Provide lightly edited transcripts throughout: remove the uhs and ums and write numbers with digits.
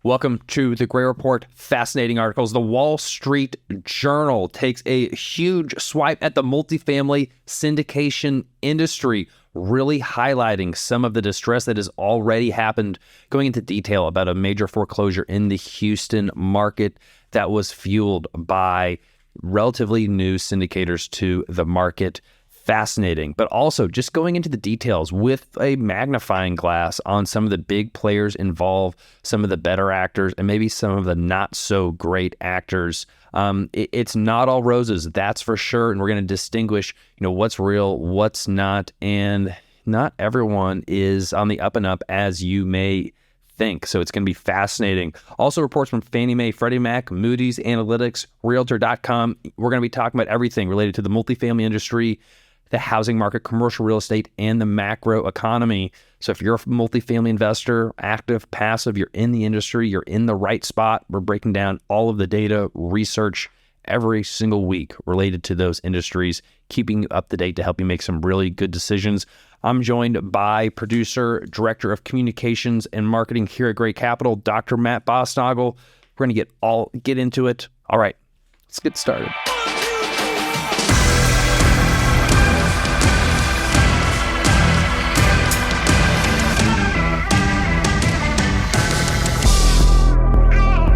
Welcome to the Gray Report. Fascinating articles. The Wall Street Journal takes a huge swipe at the multifamily syndication industry, really highlighting some of the distress that has already happened, going into detail about a major foreclosure in the Houston market that was fueled by relatively new syndicators to the market. Fascinating, but also just going into the details with a magnifying glass on some of the big players involved, some of the better actors, and maybe some of the not so great actors. It's not all roses, that's for sure. And we're going to distinguish, what's real, what's not, and not everyone is on the up and up as you may think. So it's going to be fascinating. Also reports from Fannie Mae, Freddie Mac, Moody's Analytics, Realtor.com. We're going to be talking about everything related to the multifamily industry, the housing market, commercial real estate, and the macro economy. So if you're a multifamily investor, active, passive, you're in the industry, you're in the right spot. We're breaking down all of the data, research every single week related to those industries, keeping you up to date to help you make some really good decisions. I'm joined by producer, director of communications and marketing here at Gray Capital, Dr. Matt Bosnagel. We're going to get into it. All right, let's get started.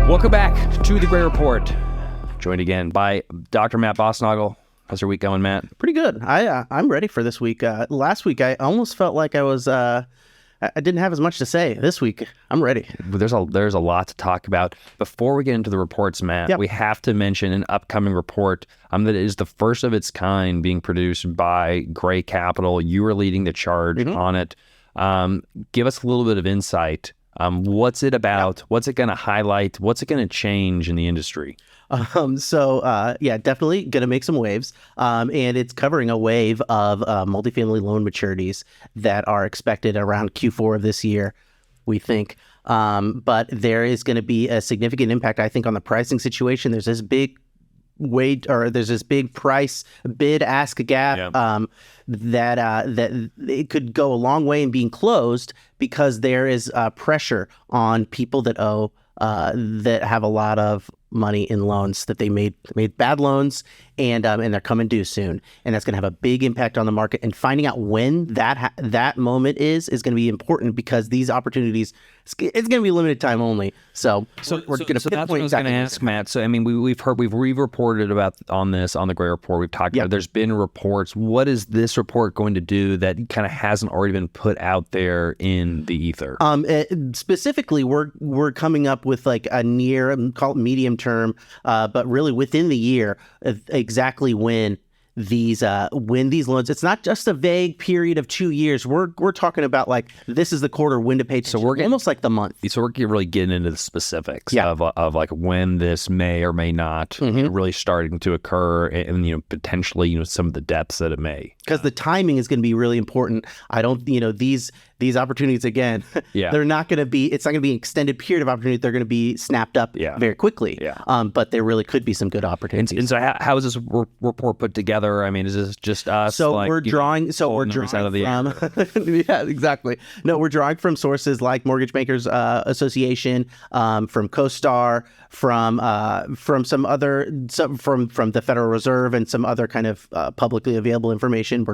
Welcome back to the Gray Report. Joined again by Dr. Matt Bosnagel. How's your week going, Matt? Pretty good. I'm ready for this week. Last week, I almost felt like I didn't have as much to say. This week, I'm ready. There's a lot to talk about. Before we get into the reports, Matt, We have to mention an upcoming report that is the first of its kind being produced by Gray Capital. You are leading the charge on it. Give us a little bit of insight. What's it about? Yeah. What's it going to highlight? What's it going to change in the industry? Definitely going to make some waves. And it's covering a wave of multifamily loan maturities that are expected around Q4 of this year, we think. But there is going to be a significant impact, I think, on the pricing situation. There's this big price bid-ask gap that it could go a long way in being closed because there is pressure on people that owe that have a lot of money in loans that they made bad loans and they're coming due soon, and that's going to have a big impact on the market. And finding out when that moment is going to be important because these opportunities, it's going to be limited time only. So we're going to. So that's what I was going to ask, Matt. So I mean, we've reported about on this on the Gray Report. We've talked about. There's been reports. What is this report going to do that kind of hasn't already been put out there in the ether? Specifically, we're coming up with like a near, call it medium term, but really within the year, exactly when these loans, it's not just a vague period of 2 years. We're talking about like this is the quarter when to pay attention. So we're almost like the month. So we're really getting into the specifics of like when this may or may not really starting to occur, and potentially some of the depths that it may. Because the timing is going to be really important. I don't these opportunities again. They're not going to be. It's not going to be an extended period of opportunity. They're going to be snapped up very quickly. But there really could be some good opportunities. And so how is this report put together? I mean, is this just us? So we're drawing. So we're drawing out of the air. Yeah, exactly. No, we're drawing from sources like Mortgage Bankers Association, from CoStar, from some other from the Federal Reserve and some other kind of publicly available information.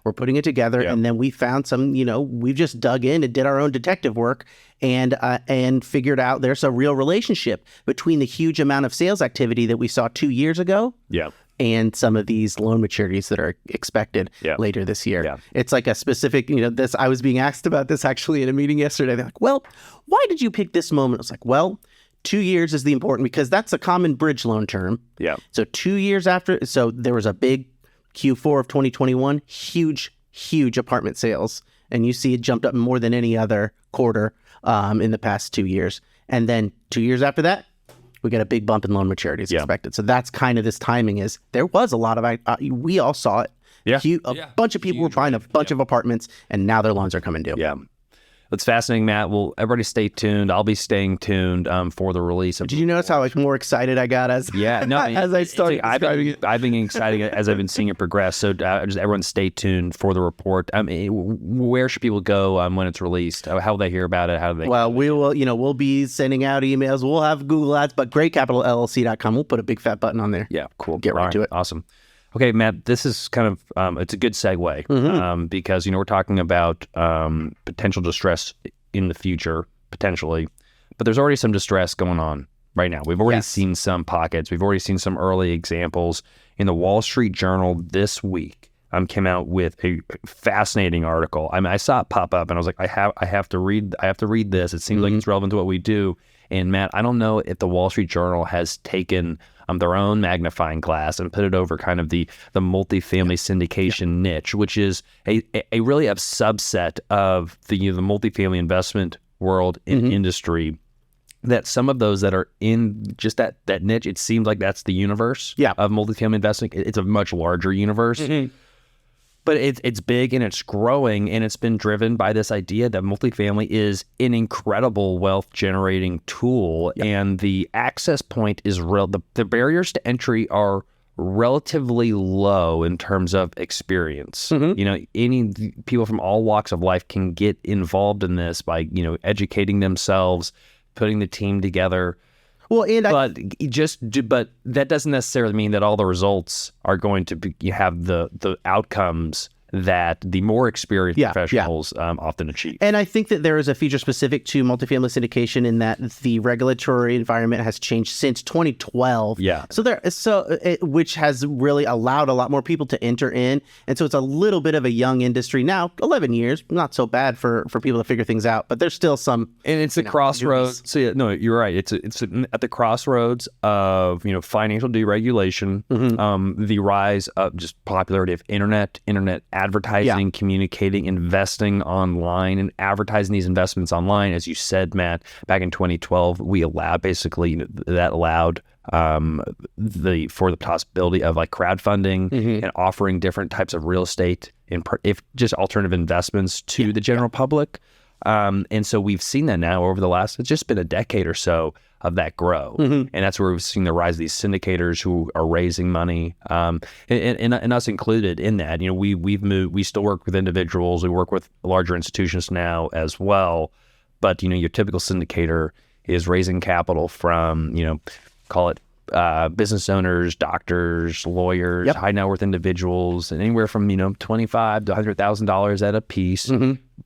We're putting it together, and then we found some. We've just dug in and did our own detective work and figured out there's a real relationship between the huge amount of sales activity that we saw 2 years ago. And some of these loan maturities that are expected later this year. It's like a specific, I was being asked about this actually in a meeting yesterday. They're like, well, why did you pick this moment? I was like, well, 2 years is the important because that's a common bridge loan term. So 2 years after, so there was a big Q4 of 2021, huge apartment sales. And you see it jumped up more than any other quarter in the past 2 years. And then 2 years after that, we get a big bump in loan maturities expected. So that's kind of this timing is there was a lot of, we all saw it. A bunch of people were buying a bunch of apartments and now their loans are coming due. It's fascinating, Matt. Well, everybody stay tuned. I'll be staying tuned for the release of. Did you notice how like more excited I got as as I started describing it? I've been excited as I've been seeing it progress. So just everyone stay tuned for the report. Where should people go when it's released? How will they hear about it? How do they? Well, we will. We'll be sending out emails. We'll have Google Ads, but greatcapitalllc.com. We'll put a big fat button on there. Yeah, cool. Get right to it. Awesome. Okay, Matt, this is kind of, it's a good segue because, we're talking about potential distress in the future, potentially, but there's already some distress going on right now. We've already seen some pockets. We've already seen some early examples. In the Wall Street Journal this week, came out with a fascinating article. I saw it pop up and I was like, I have to read this. It seems like it's relevant to what we do. And Matt, I don't know if the Wall Street Journal has taken their own magnifying glass and put it over kind of the multifamily syndication niche, which is a really a subset of the multifamily investment world and industry. That some of those that are in just that niche, it seems like that's the universe of multifamily investing. It's a much larger universe. But it's big and it's growing, and it's been driven by this idea that multifamily is an incredible wealth generating tool, and the access point is real. The barriers to entry are relatively low in terms of experience. Any people from all walks of life can get involved in this by educating themselves, putting the team together. Well, but that doesn't necessarily mean that all the results are going to have the outcomes that the more experienced professionals often achieve. And I think that there is a feature specific to multifamily syndication in that the regulatory environment has changed since 2012. Which has really allowed a lot more people to enter in. And so it's a little bit of a young industry now. 11 years, not so bad for people to figure things out, but there's still some. And it's a crossroads. So you're right. It's at the crossroads of financial deregulation, the rise of just popularity of internet advertising, communicating, investing online, and advertising these investments online. As you said, Matt, back in 2012, we allowed that allowed for the possibility of like crowdfunding and offering different types of real estate if just alternative investments to the general public. And so we've seen that now over the last, it's just been a decade or so of that grow. And that's where we've seen the rise of these syndicators who are raising money, and us included in that. We've moved, we still work with individuals, we work with larger institutions now as well. But, your typical syndicator is raising capital from, call it business owners, doctors, lawyers, high net worth individuals, and anywhere from $25,000 to $100,000 at a piece,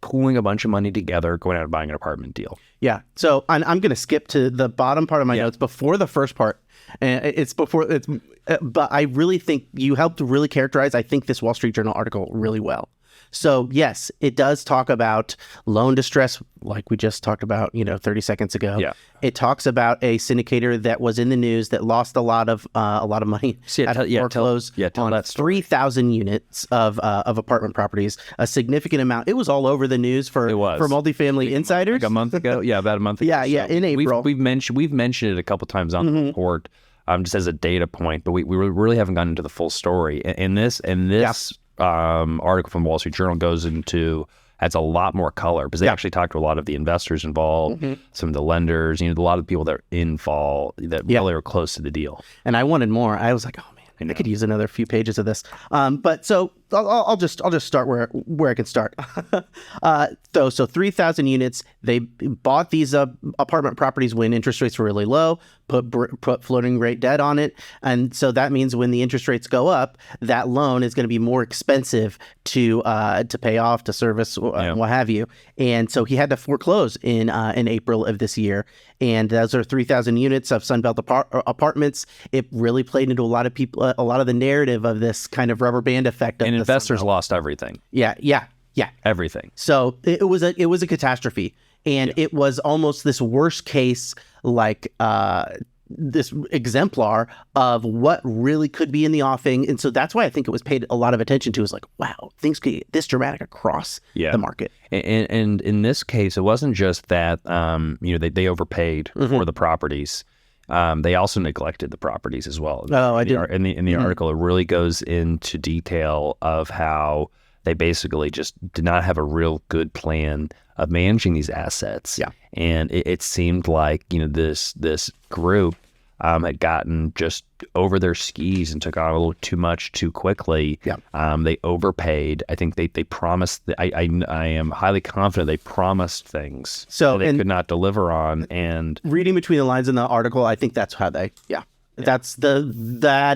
pooling a bunch of money together, going out and buying an apartment deal. Yeah. So I'm going to skip to the bottom part of my notes before the first part. But I really think you helped to really characterize, I think, this Wall Street Journal article really well. So yes, it does talk about loan distress, like we just talked about, 30 seconds ago. Yeah. It talks about a syndicator that was in the news that lost a lot of money at foreclose on 3,000 units of apartment properties, a significant amount. It was all over the news for multifamily insiders. Like a month ago, about a month ago. In April. We've mentioned it a couple times on the report, just as a data point, but we really haven't gotten into the full story. And this article from Wall Street Journal adds a lot more color because they actually talked to a lot of the investors involved, some of the lenders, a lot of the people that are involved that really are close to the deal. And I wanted more. I was like, oh man, I could use another few pages of this. But so I'll just start where I can start. So 3,000 units. They bought these apartment properties when interest rates were really low. Put floating rate debt on it, and so that means when the interest rates go up, that loan is going to be more expensive to pay off, to service, what have you. And so he had to foreclose in April of this year. And those are 3,000 units of Sunbelt apartments. It really played into a lot of people, a lot of the narrative of this kind of rubber band effect. And investors lost everything. Yeah. Everything. So it was a catastrophe. And it was almost this worst case, this exemplar of what really could be in the offing. And so that's why I think it was paid a lot of attention to. Is like, wow, things could get this dramatic across the market. And in this case, it wasn't just that, they overpaid for the properties. They also neglected the properties as well. Oh, I did. In the article, it really goes into detail of how they basically just did not have a real good plan of managing these assets. Yeah. And it seemed like, this group had gotten just over their skis and took on a little too much too quickly. Yeah. They overpaid. I think they promised. I am highly confident they promised things that they could not deliver on. And reading between the lines in the article, I think that's how that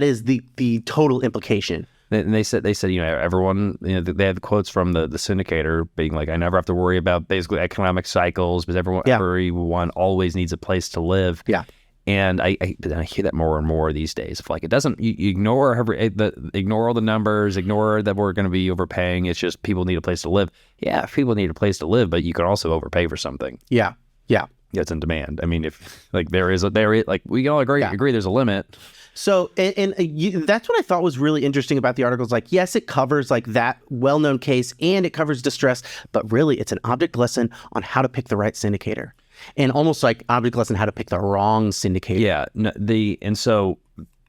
is the total implication. And they said, everyone, they had quotes from the syndicator being like, I never have to worry about basically economic cycles because everyone always needs a place to live. Yeah. And I hear that more and more these days. If it doesn't, you ignore ignore all the numbers, ignore that we're going to be overpaying. It's just people need a place to live. Yeah, people need a place to live, but you can also overpay for something. Yeah. It's in demand. I mean, if we can all agree there's a limit. So, that's what I thought was really interesting about the articles. Like, yes, it covers like that well-known case and it covers distress, but really it's an object lesson on how to pick the right syndicator, and almost like object lesson how to pick the wrong syndicator. Yeah. And so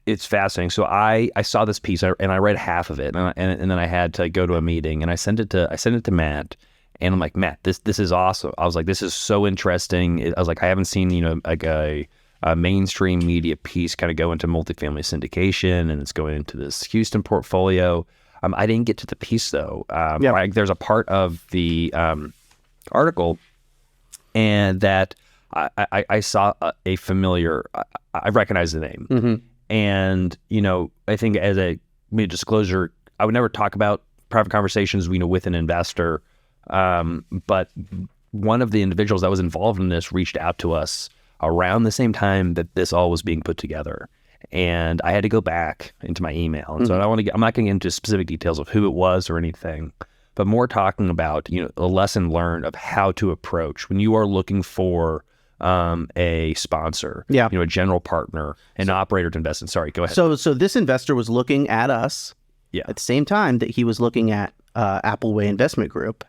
it's fascinating. So I saw this piece and I read half of it, and then I had to go to a meeting, and I sent it to Matt, and I'm like, Matt, this is awesome. I was like, this is so interesting. I was like, I haven't seen like a mainstream media piece kind of go into multifamily syndication, and it's going into this Houston portfolio. I didn't get to the piece though. There's a part of the article, and that I saw a familiar. I recognize the name, mm-hmm. and I think as a disclosure, I would never talk about private conversations with an investor. But one of the individuals that was involved in this reached out to us around the same time that this all was being put together. And I had to go back into my email. And so I'm not going to get into specific details of who it was or anything, but more talking about, a lesson learned of how to approach when you are looking for a sponsor, a general partner, an operator to invest in. Sorry, go ahead. So this investor was looking at us at the same time that he was looking at Appleway Investment Group.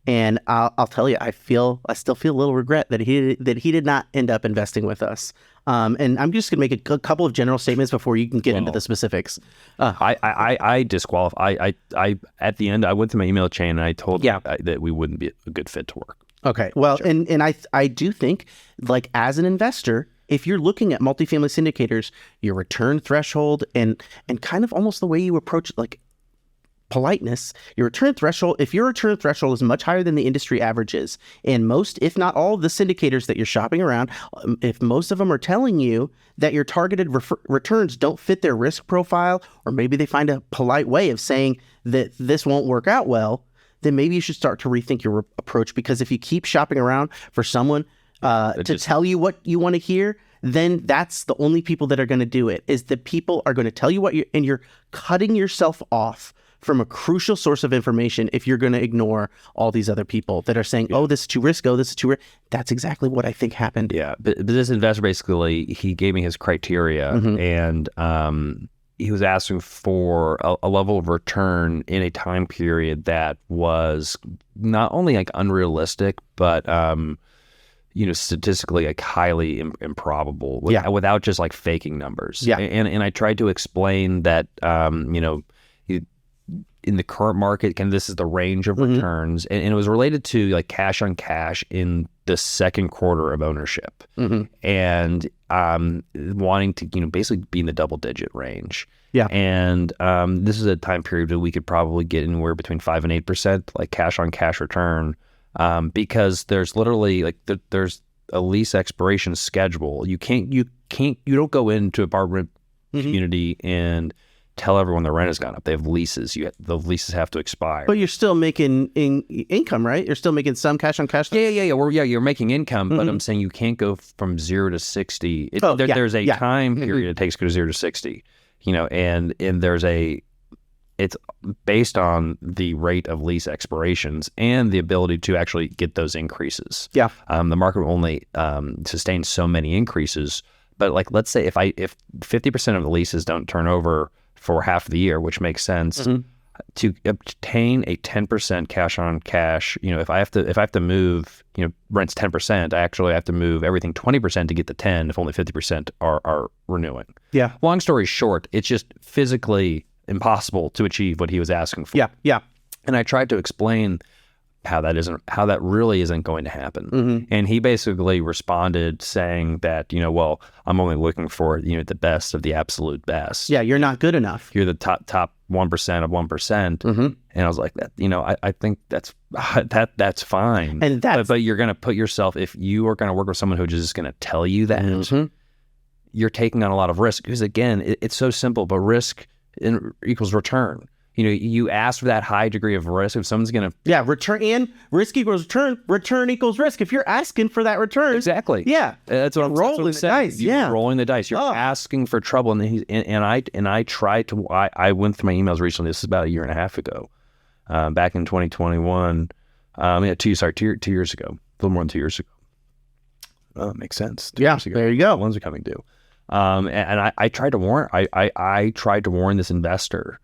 And I'll tell you, I still feel a little regret that he did not end up investing with us. And I'm just going to make a couple of general statements before you can get into the specifics. I disqualify. I at the end, I went to my email chain and I told them that we wouldn't be a good fit to work. Okay. Well, sure. and I do think, like, as an investor, if you're looking at multifamily syndicators, your return threshold and kind of almost the way you approach, like, politeness, your return threshold, if your return threshold is much higher than the industry averages, and most, if not all, of the syndicators that you're shopping around, if most of them are telling you that your targeted returns don't fit their risk profile, or maybe they find a polite way of saying that this won't work out well, then maybe you should start to rethink your approach. Because if you keep shopping around for someone to tell you what you want to hear, then that's the only people that are going to do it, is the people are going to tell you and you're cutting yourself off from a crucial source of information if you're going to ignore all these other people that are saying, oh, this is too risky, this is too risky. That's exactly what I think happened. Yeah, but this investor basically, he gave me his criteria, and he was asking for a level of return in a time period that was not only like unrealistic, but statistically like highly improbable without just like faking numbers. Yeah. And I tried to explain that, in the current market, this is the range of returns, and it was related to like cash on cash in the second quarter of ownership, and wanting to basically be in the double digit range. Yeah, and this is a time period that we could probably get anywhere between 5 and 8% like cash on cash return, because there's literally like there's a lease expiration schedule. You don't go into apartment community and tell everyone the rent has gone up. They have leases. The leases have to expire. But you're still making income, right? You're still making some cash on cash. Yeah. You're making income, but I'm saying you can't go from 0 to 60. There's a time period it takes to go to 0 to 60. And it's based on the rate of lease expirations and the ability to actually get those increases. Yeah. The market will only sustain so many increases. But like, let's say if 50% of the leases don't turn over for half the year, which makes sense, to obtain a 10% cash on cash, if I have to move, rent's 10%, I actually have to move everything 20% to get the 10 if only 50% are renewing. Yeah. Long story short, it's just physically impossible to achieve what he was asking for. Yeah. And I tried to explain how that really isn't going to happen. Mm-hmm. And he basically responded saying that, well, I'm only looking for, the best of the absolute best. Yeah, you're not good enough. You're the top 1% of 1%. Mm-hmm. And I was like, that, I think that's fine. And but you're going to put yourself, if you are going to work with someone who's just going to tell you that, mm-hmm. you're taking on a lot of risk. Because again, it's so simple, but risk equals return. You ask for that high degree of risk. If someone's going to... return, and risk equals return. Return equals risk. If you're asking for that return... Exactly. Yeah. That's what I'm rolling the dice. You're rolling the dice. You're asking for trouble. And I tried to... I went through my emails recently. This is about a year and a half ago. Back in 2021. 2 years ago. A little more than 2 years ago. Oh, it makes sense. 2 years ago. There you go. Loans are coming due. And I tried to warn... I tried to warn this investor...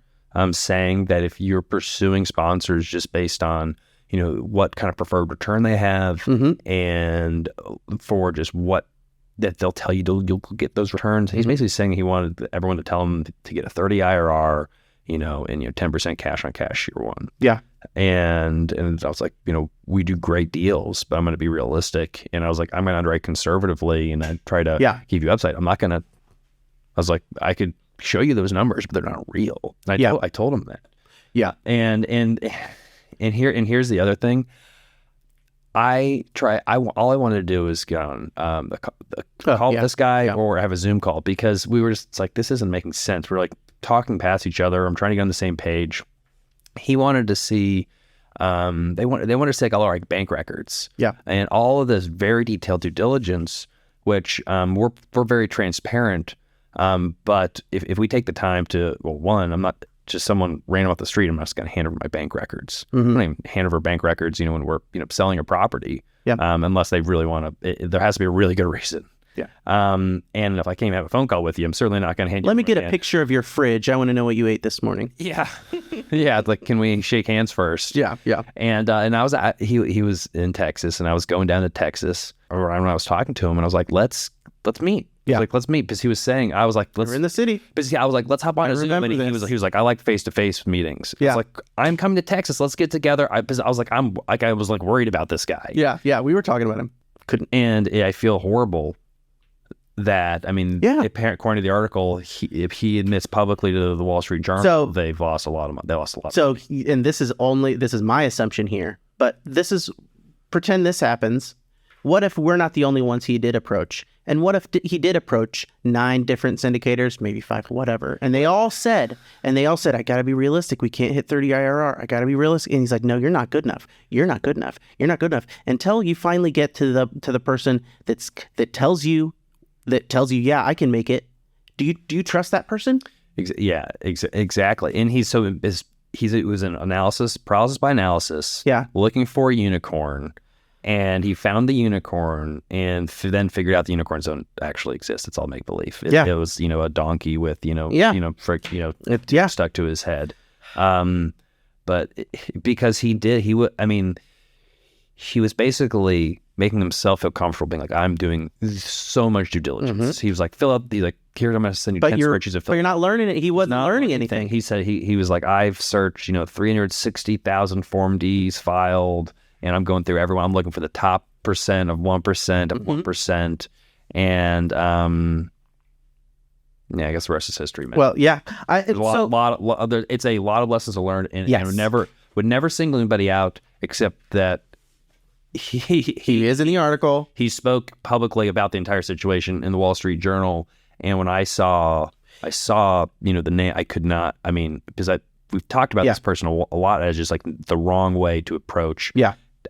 saying that if you're pursuing sponsors just based on, what kind of preferred return they have, mm-hmm. and for just that they'll tell you you'll get those returns. He's basically saying he wanted everyone to tell him to get a 30 IRR, and 10% cash on cash year one. Yeah. And I was like, we do great deals, but I'm going to be realistic. And I was like, I'm going to underwrite conservatively, and I try to give you upside. I'm not going to. I was like, I could show you those numbers, but they're not real. And I told him that. Yeah. And here's the other thing. All I wanted to do is get on call this guy or have a Zoom call, because we were just, it's like, this isn't making sense. We're like talking past each other. I'm trying to get on the same page. He wanted to see, they wanted to take all our bank records. Yeah. And all of this very detailed due diligence, which we're very transparent. But if we take the time to, I'm not just someone random off the street. I'm not just going to hand over my bank records. Mm-hmm. I'm not even hand over bank records, when we're, selling a property. Yeah. Unless they really want to, there has to be a really good reason. Yeah. And if I can't have a phone call with you, I'm certainly not going to hand you. Let me get a picture of your fridge. I want to know what you ate this morning. Yeah. Yeah. Like, can we shake hands first? Yeah. Yeah. And I was he was in Texas, and I was going down to Texas around when I was talking to him, and I was like, let's meet. Yeah. Like, let's meet, because he was saying, I was like, we're in the city. Because I was like, let's hop on a Zoom. And he was like, I like face-to-face meetings. Yeah. I was like, I'm coming to Texas. Let's get together. I was like, I was worried about this guy. Yeah. Yeah. We were talking about him. Couldn't. And I feel horrible that, according to the article, if he admits publicly to the Wall Street Journal, they've lost a lot of money. They lost a lot. So, and this is my assumption here, but pretend this happens. What if we're not the only ones he did approach? And what if he did approach 9 different syndicators, maybe 5, whatever, and they all said, I got to be realistic. We can't hit 30 IRR. I got to be realistic. And he's like, no, you're not good enough. You're not good enough. You're not good enough. Until you finally get to the person that tells you, yeah, I can make it. Do you trust that person? Exactly. And it was an analysis, paralysis by analysis. Yeah. Looking for a unicorn. And he found the unicorn, and then figured out the unicorns don't actually exist. It's all make believe. It was a donkey with stuck to his head. But because he was basically making himself feel comfortable, being like, I'm doing so much due diligence. Mm-hmm. He was like, here's I'm going to send you 10 spreadsheets of. But you're not learning it. He wasn't learning anything. He said he was like, I've searched 360,000 Form Ds filed. And I'm going through everyone. I'm looking for the top percent of 1% of 1%. And I guess the rest is history, man. Well, yeah. It's a lot of lessons to learn. And I would never single anybody out, except that he is in the article. He spoke publicly about the entire situation in the Wall Street Journal. And when I saw the name, I could not, because we've talked about this person a lot as just like the wrong way to approach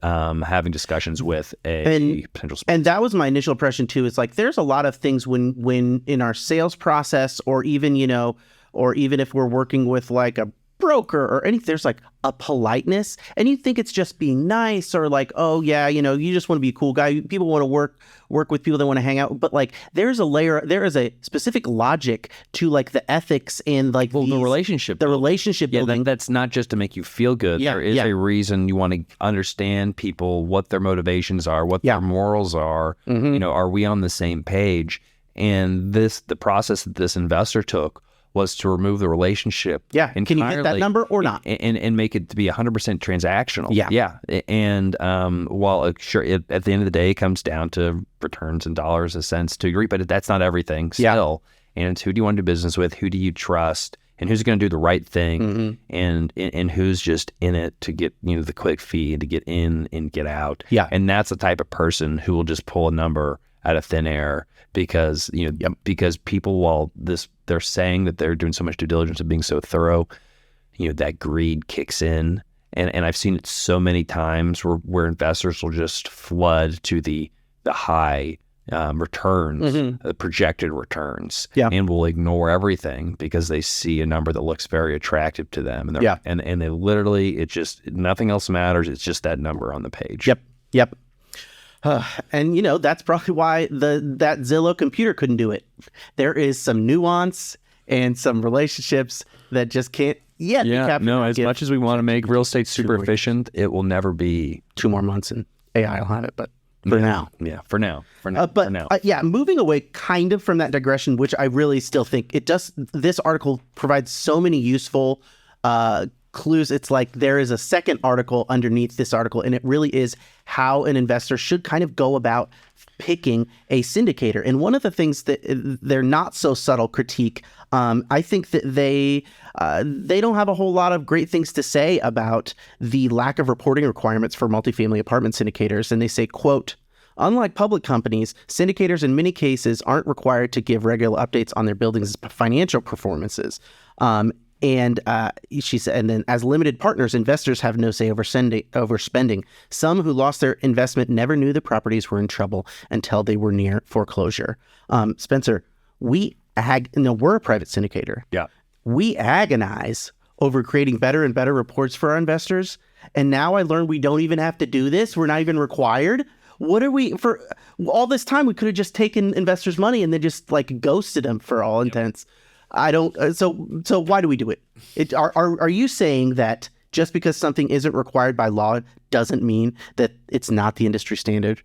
having discussions with a potential sponsor. And that was my initial impression too. It's like there's a lot of things when in our sales process, or even if we're working with like a broker or anything, there's like a politeness, and you think it's just being nice, or like, oh yeah, you just want to be a cool guy. People want to work with people that want to hang out, but like there is a specific logic to like the ethics and like the relationship building. That's not just to make you feel good. There is a reason you want to understand people, what their motivations are, what their morals are. Mm-hmm. Are we on the same page? And the process that this investor took was to remove the relationship. Yeah. Can you hit that number or not? And make it to be 100% transactional. Yeah. Yeah. And while sure, at the end of the day, it comes down to returns and dollars and cents to agree, but that's not everything still. Yeah. And it's who do you want to do business with? Who do you trust? And who's going to do the right thing? And who's just in it to get, the quick fee and to get in and get out. Yeah. And that's the type of person who will just pull a number out of thin air because, because people, while they're saying that they're doing so much due diligence and being so thorough, that greed kicks in. And I've seen it so many times where investors will just flood to the high returns, the projected returns, and will ignore everything because they see a number that looks very attractive to them. And and they literally, it just, nothing else matters. It's just that number on the page. Yep. And that's probably why that Zillow computer couldn't do it. There is some nuance and some relationships that just can't yet be captured. No, as much as we want to make real estate super efficient, it will never be. 2 more months and AI will have it, but for now. Yeah, for now. Moving away kind of from that digression, which I really still think this article provides so many useful clues. It's like there is a second article underneath this article, and it really is how an investor should kind of go about picking a syndicator. And one of the things that they're not so subtle critique, I think that they don't have a whole lot of great things to say about the lack of reporting requirements for multifamily apartment syndicators. And they say, quote, unlike public companies, syndicators in many cases aren't required to give regular updates on their buildings' financial performances. And she said, and then as limited partners, investors have no say over spending. Some who lost their investment never knew the properties were in trouble until they were near foreclosure. Spencer, we're a private syndicator. Yeah. We agonize over creating better and better reports for our investors. And now I learned we don't even have to do this. We're not even required. What are we, for all this time, we could have just taken investors' money and then just ghosted them for all intents. I don't. So why do we do it? Are you saying that just because something isn't required by law doesn't mean that it's not the industry standard?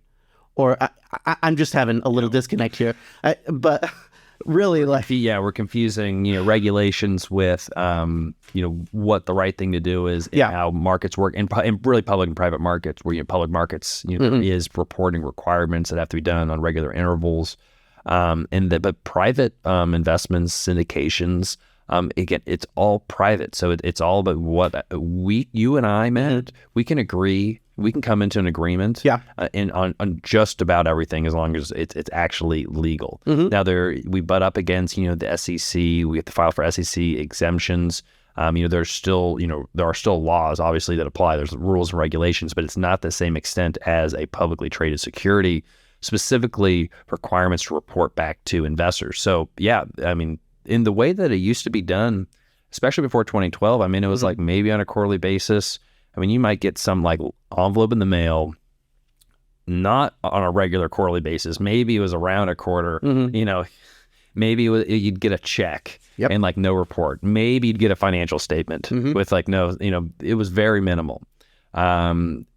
Or I'm just having a little disconnect here. But really, we're confusing regulations with what the right thing to do is, and how markets work, and really public and private markets, where public markets there is reporting requirements that have to be done on regular intervals. But private investments, syndications, again, it's all private. So it's all about what you and I, Matt, we can agree, we can come into an agreement on just about everything as long as it's actually legal. Now we butt up against, the SEC, we have to file for SEC exemptions. There's still, there are still laws obviously that apply. There's rules and regulations, but it's not the same extent as a publicly traded security, specifically requirements to report back to investors. So in the way that it used to be done, especially before 2012, it was like maybe on a quarterly basis. You might get some envelope in the mail, not on a regular quarterly basis. Maybe it was around a quarter, maybe you'd get a check and no report. Maybe you'd get a financial statement with no, it was very minimal.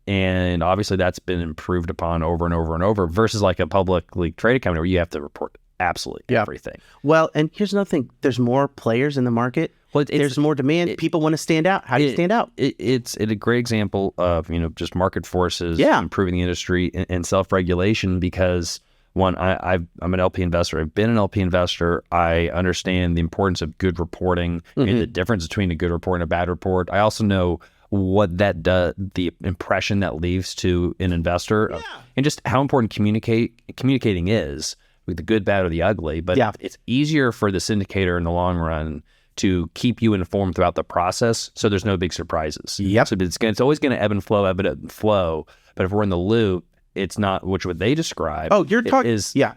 And obviously that's been improved upon over and over and over versus a publicly traded company where you have to report absolutely everything. Well, and here's another thing. There's more players in the market. Well, there's more demand. People want to stand out. How do you stand out? It's a great example of, just market forces improving the industry and self-regulation because, one, I'm an LP investor. I've been an LP investor. I understand the importance of good reporting and the difference between a good report and a bad report. I also know what that does, the impression that leaves to an investor, and just how important communicating is with the good, bad, or the ugly. But it's easier for the syndicator in the long run to keep you informed throughout the process, so there's no big surprises. So it's always going to ebb and flow. But if we're in the loop, it's not what they describe. Oh, you're talking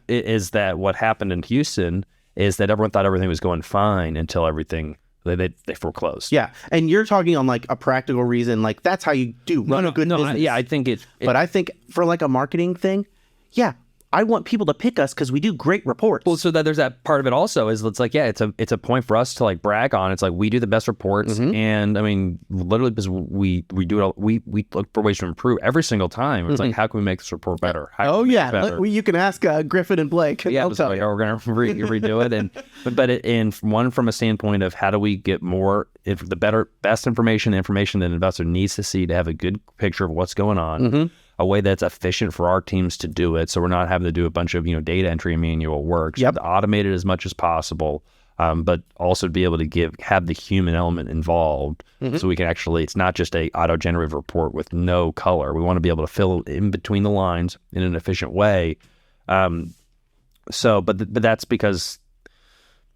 is that what happened in Houston is that everyone thought everything was going fine until everything. They foreclosed. Yeah, and you're talking on a practical reason, that's how you do run a good business. I think it. But I think for a marketing thing, I want people to pick us because we do great reports. Well, so that there's that part of it also is it's like, yeah, it's a point for us to like brag on. It's like we do the best reports, and I mean, literally because we do it all, we look for ways to improve every single time. It's like, how can we make this report better? You can ask Griffin and Blake. Yeah, we're gonna redo it, and from a standpoint of how do we get more, if the best information the investor needs to see to have a good picture of what's going on. A way that's efficient for our teams to do it, so we're not having to do a bunch of data entry and manual work. So automate it as much as possible, but also to be able to have the human element involved, so we can actually, it's not just a auto-generated report with no color. We want to be able to fill in between the lines in an efficient way. But that's because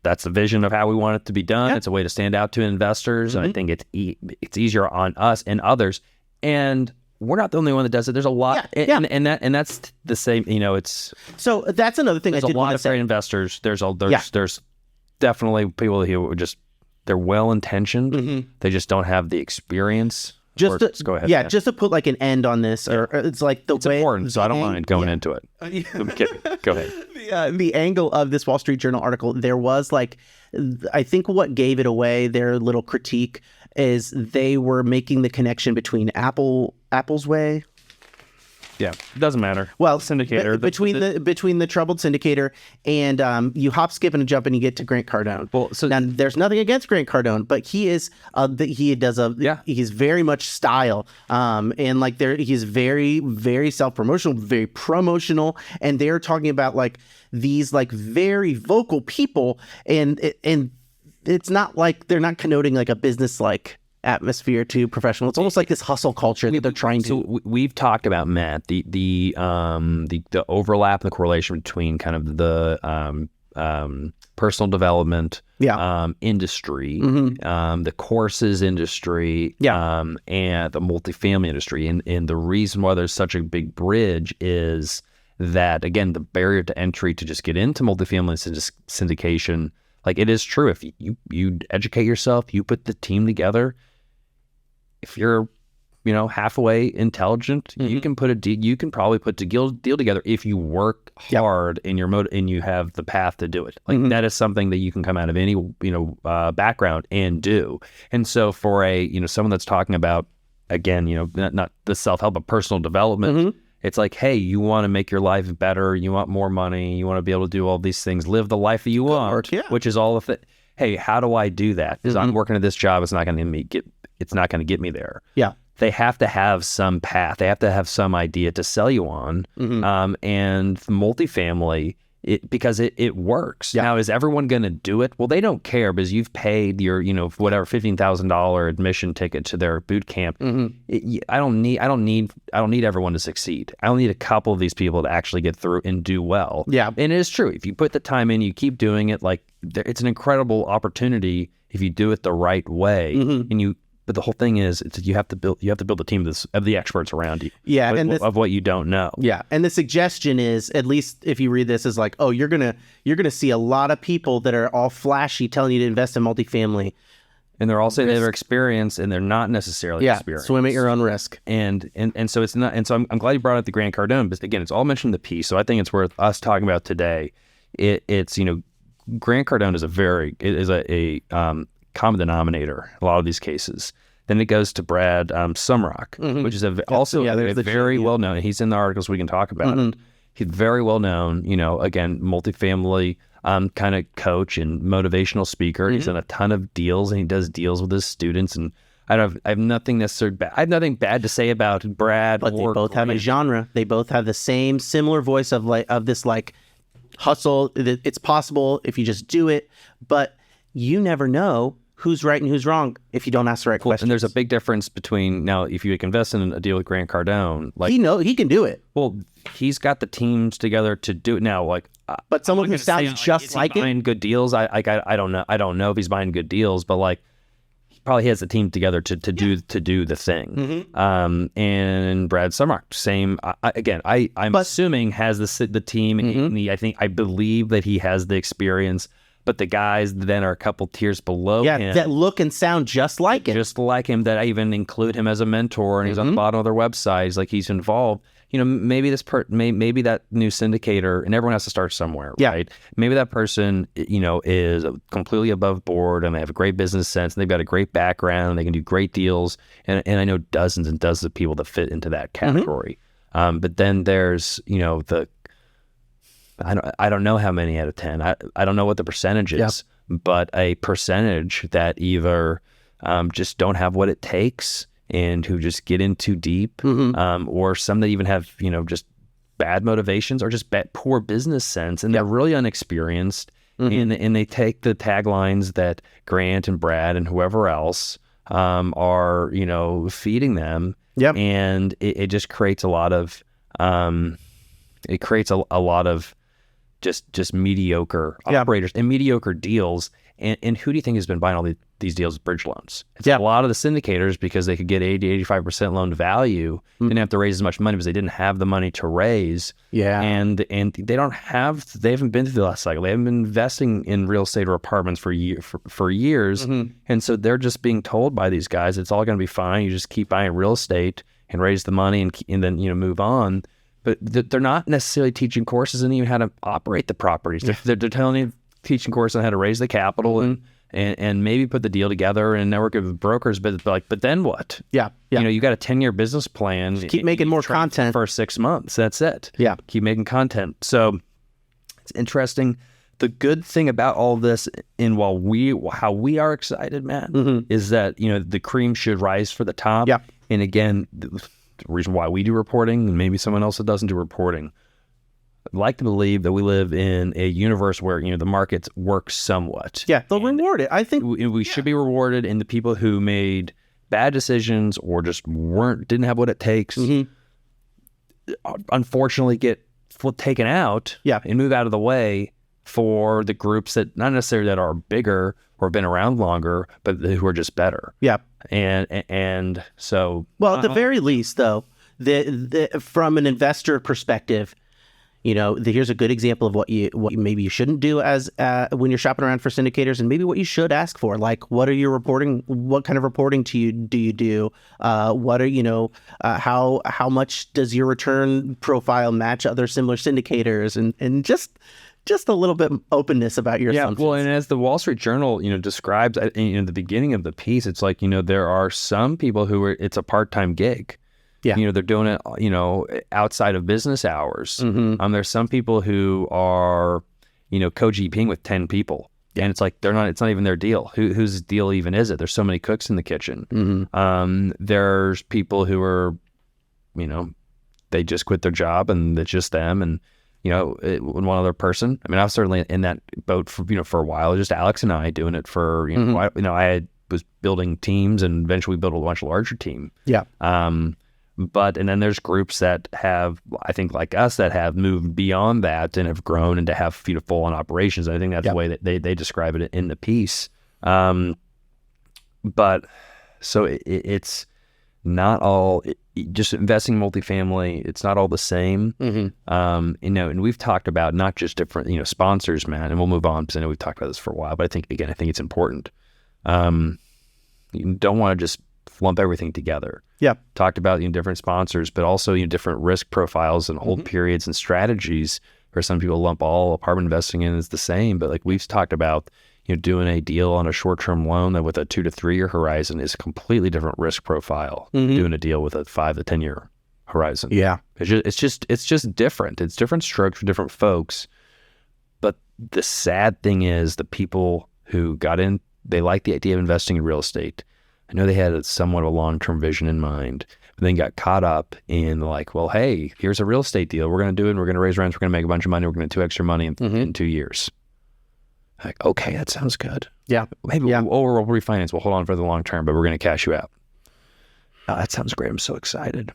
that's the vision of how we want it to be done. It's a way to stand out to investors, and I think it's easier on us and others. And we're not the only one that does it. There's a lot, and that's the same. It's so that's another thing. There's a lot of great investors. There's definitely people who are they're well intentioned. They just don't have the experience. Go ahead. Yeah, just to put like an end on this, or it's like it's important. So I don't mind going into it. I'm kidding. Go ahead. The angle of this Wall Street Journal article, there was like, I think what gave it away, their little critique, is they were making the connection between Apple's way. Yeah, it doesn't matter. Well, syndicator between the troubled syndicator and you hop, skip, and a jump, and you get to Grant Cardone. Well, so now there's nothing against Grant Cardone, but he is he's very much style, and like he's very, very self-promotional, very promotional, and they're talking about like these like very vocal people, and it's not like they're not connoting like a business like atmosphere to professional. It's almost like this hustle culture that they're trying to. So we've talked about, Matt, the overlap and the correlation between kind of the personal development industry, the courses industry, and the multifamily industry, and the reason why there's such a big bridge is that, again, the barrier to entry to just get into multifamily syndication. Like, it is true. If you educate yourself, you put the team together. If you're, halfway intelligent, you can probably put a deal together if you work hard and you have the path to do it. Like that is something that you can come out of any background and do. And so for someone that's talking about, again, not the self-help but personal development. It's like, hey, you want to make your life better. You want more money. You want to be able to do all these things, live the life that you want, which is all of it. Hey, how do I do that? Because I'm working at this job. It's not going to get me there. Yeah. They have to have some path. They have to have some idea to sell you on. And multifamily, because it works. Now, is everyone going to do it? Well, they don't care because you've paid your, whatever $15,000 admission ticket to their boot camp. I don't need everyone to succeed. I don't need a couple of these people to actually get through and do well. Yeah, and it is true. If you put the time in, you keep doing it. Like, it's an incredible opportunity if you do it the right way, But the whole thing is, you have to build a team of the experts around you. Yeah, of what you don't know. Yeah, and the suggestion is, at least if you read this, is like, oh, you're gonna see a lot of people that are all flashy telling you to invest in multifamily, and they're all saying they're experienced, and they're not necessarily experienced. Swim at your own risk. And so it's not. And so I'm glad you brought up the Grant Cardone, but again, it's all mentioned in the piece. So I think it's worth us talking about today. It's Grant Cardone is a common denominator in a lot of these cases. Then it goes to Brad Sumrock, which is very well known. He's in the articles, we can talk about it. He's very well known, again, multifamily kind of coach and motivational speaker. He's done a ton of deals, and he does deals with his students. And I have nothing necessarily bad. I have nothing bad to say about Brad. But they both have a genre. They both have the similar voice of this like hustle. It's possible if you just do it, but you never know who's right and who's wrong if you don't ask the right questions. And there's a big difference between, now, if you invest in a deal with Grant Cardone, like, he can do it. Well, he's got the teams together to do it now. Like, but someone who sounds just like buying good deals. I don't know. I don't know if he's buying good deals, but like, he probably has the team together to do the thing. And Brad Sumrock, same. I'm assuming has the team. And I believe that he has the experience. But the guys then are a couple tiers below him. That look and sound just like him. Just like him, that I even include him as a mentor, and he's on the bottom of their website. He's involved. maybe maybe that new syndicator, and everyone has to start somewhere, Yeah. right? Maybe that person, is completely above board and they have a great business sense and they've got a great background and they can do great deals. And I know dozens and dozens of people that fit into that category. But then there's, I don't know how many out of 10. I don't know what the percentage is, but a percentage that either just don't have what it takes and who just get in too deep, or some that even have, just bad motivations or just poor business sense, and they're really unexperienced, and they take the taglines that Grant and Brad and whoever else are, feeding them, and it just creates a lot of just mediocre operators and mediocre deals. And who do you think has been buying all these deals with bridge loans? It's a lot of the syndicators, because they could get 80-85% loan to value, didn't have to raise as much money because they didn't have the money to raise. And they haven't been through the last cycle. They haven't been investing in real estate or apartments for years. And so they're just being told by these guys, it's all going to be fine. You just keep buying real estate and raise the money and then, move on. But they're not necessarily teaching courses on even how to operate the properties. They're telling you, teaching course on how to raise the capital and maybe put the deal together and network of brokers, but then what? You got a 10-year business plan. Just keep making more content for 6 months. That's it. Keep making content. So it's interesting. The good thing about all this, and how we are excited, Matt, is that the cream should rise for the top. And again, the reason why we do reporting, and maybe someone else that doesn't do reporting, I'd like to believe that we live in a universe where, the markets work somewhat. They'll reward it. I think we should be rewarded, and the people who made bad decisions or just didn't have what it takes, unfortunately get taken out and move out of the way for the groups that not necessarily that are bigger or have been around longer, but who are just better. And so... Well, at the very least, though, from an investor perspective, here's a good example of what maybe you shouldn't do as when you're shopping around for syndicators, and maybe what you should ask for. Like, what are you reporting? What kind of reporting do you do? What are how much does your return profile match other similar syndicators? And just a little bit openness about your assumptions. Well, and as the Wall Street Journal describes in the beginning of the piece, it's like there are some people who it's a part-time gig. They're doing it, outside of business hours. There's some people who are, co-GPing with 10 people. And it's like, it's not even their deal. Whose deal even is it? There's so many cooks in the kitchen. There's people who are, they just quit their job and it's just them. And, one other person, I was certainly in that boat for a while, just Alex and I doing it for, I was building teams and eventually built a much larger team. And then there's groups that have, I think like us, that have moved beyond that and have grown and to have full-on operations. I think that's the way that they describe it in the piece. But so it's not all, just investing in multifamily, it's not all the same. And we've talked about not just different, sponsors, man, and we'll move on because I know we've talked about this for a while, but I think it's important. You don't want to just lump everything together. Talked about different sponsors, but also different risk profiles and hold periods and strategies. Where some people lump all apartment investing in as the same, but like we've talked about, doing a deal on a short-term loan that with a 2 to 3 year horizon is a completely different risk profile. Doing a deal with a 5 to 10 year horizon. It's just different. It's different strokes for different folks. But the sad thing is the people who got in, they like the idea of investing in real estate. I know they had somewhat of a long-term vision in mind, but then got caught up in like, well, hey, here's a real estate deal. We're going to do it. And we're going to raise rents. We're going to make a bunch of money. We're going to do extra money in 2 years. Like, okay, that sounds good. Maybe we'll refinance. We'll hold on for the long term, but we're going to cash you out. Oh, that sounds great. I'm so excited.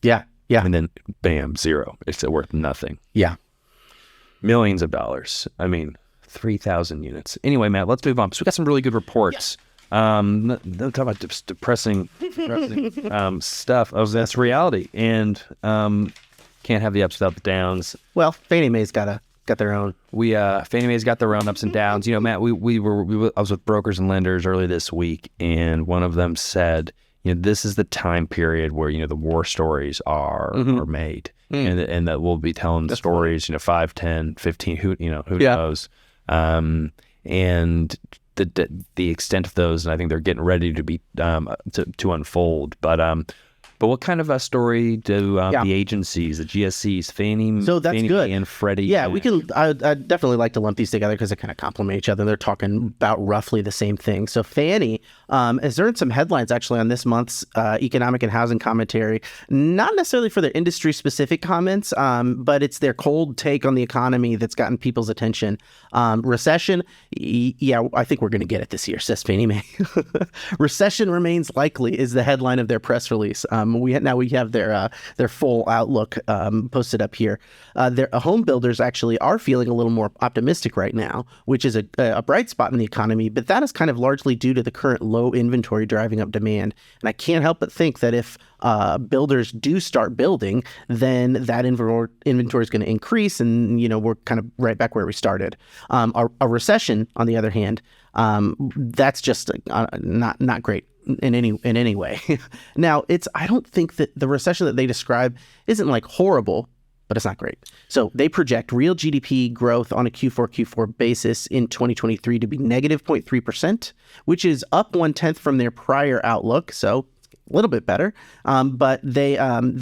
And then bam, zero. It's worth nothing. Millions of dollars. 3,000 units. Anyway, Matt, let's move on. So we got some really good reports. Don't talk about depressing stuff. That's reality, and can't have the ups without the downs. Well, Fannie Mae's got their own. Fannie Mae's got their own ups and downs. Matt, I was with brokers and lenders early this week, and one of them said, this is the time period where, the war stories are made. And that we'll be telling the stories, 5, 10, 15, who knows. And the extent of those, and I think they're getting ready to be to unfold. But what kind of a story do the agencies, the GSEs, Fannie Mae and Freddie? Yeah, we can. I'd definitely like to lump these together because they kind of complement each other. They're talking about roughly the same thing. So Fannie has earned some headlines actually on this month's economic and housing commentary. Not necessarily for their industry-specific comments, but it's their cold take on the economy that's gotten people's attention. Recession, yeah, I think we're going to get it this year, says Fannie Mae. Recession remains likely is the headline of their press release. We have their full outlook posted up here. Their home builders actually are feeling a little more optimistic right now, which is a bright spot in the economy. But that is kind of largely due to the current low inventory driving up demand. And I can't help but think that if builders do start building, then that inventory is going to increase, and we're kind of right back where we started. A recession, on the other hand, that's just not great in any way. Now, I don't think that the recession that they describe isn't like horrible, but it's not great. So they project real GDP growth on a Q4 basis in 2023 to be negative 0.3%, which is up 1/10 from their prior outlook. So a little bit better, but they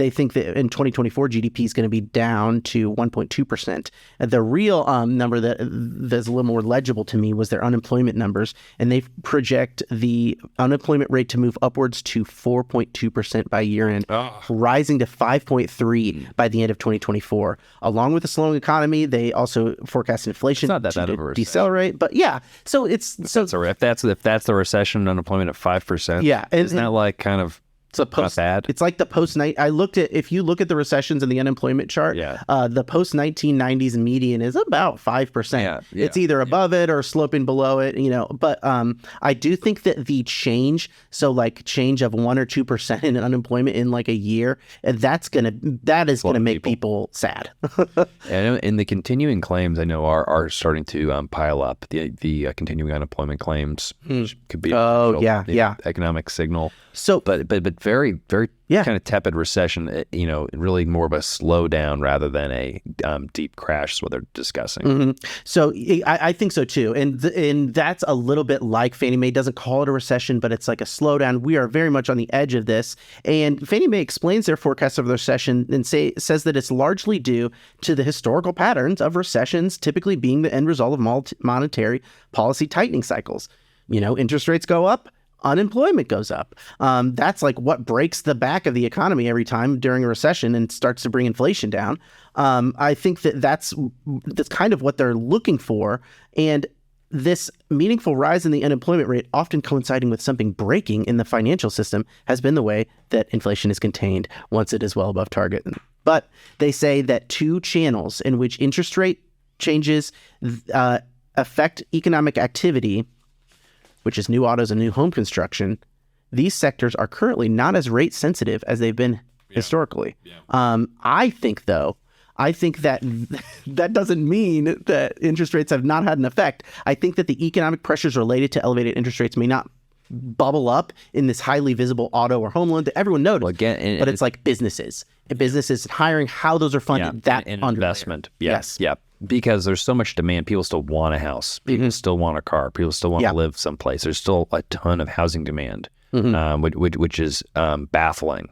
think that in 2024 GDP is going to be down to 1.2%. The real number that's a little more legible to me was their unemployment numbers, and they project the unemployment rate to move upwards to 4.2% by year end, rising to 5.3% by the end of 2024. Along with the slowing economy, they also forecast inflation to decelerate. But yeah, so if that's the recession, unemployment at 5%. Yeah, isn't that like kind of not bad? It's like the post-night. If you look at the recessions and the unemployment chart, the post-1990s median is about 5%. It's either above it or sloping below it, But I do think that the change of 1 or 2% in unemployment in like a year, that is gonna make people sad. And the continuing claims I know are starting to pile up. The continuing unemployment claims could be economic signal. So, but very, very kind of tepid recession, really more of a slowdown rather than a deep crash is what they're discussing. So I think so too. And that's a little bit like Fannie Mae doesn't call it a recession, but it's like a slowdown. We are very much on the edge of this. And Fannie Mae explains their forecast of the recession and says that it's largely due to the historical patterns of recessions typically being the end result of monetary policy tightening cycles. Interest rates go up, unemployment goes up. That's like what breaks the back of the economy every time during a recession and starts to bring inflation down. I think that's kind of what they're looking for. And this meaningful rise in the unemployment rate, often coinciding with something breaking in the financial system, has been the way that inflation is contained once it is well above target. But they say that two channels in which interest rate changes affect economic activity, which is new autos and new home construction, these sectors are currently not as rate sensitive as they've been historically. I think that doesn't mean that interest rates have not had an effect. I think that the economic pressures related to elevated interest rates may not bubble up in this highly visible auto or home loan that everyone noticed. But it's like businesses hiring, how those are funded, that investment. Yes. Yeah. Because there's so much demand. People still want a house. People still want a car. People still want to live someplace. There's still a ton of housing demand, which is baffling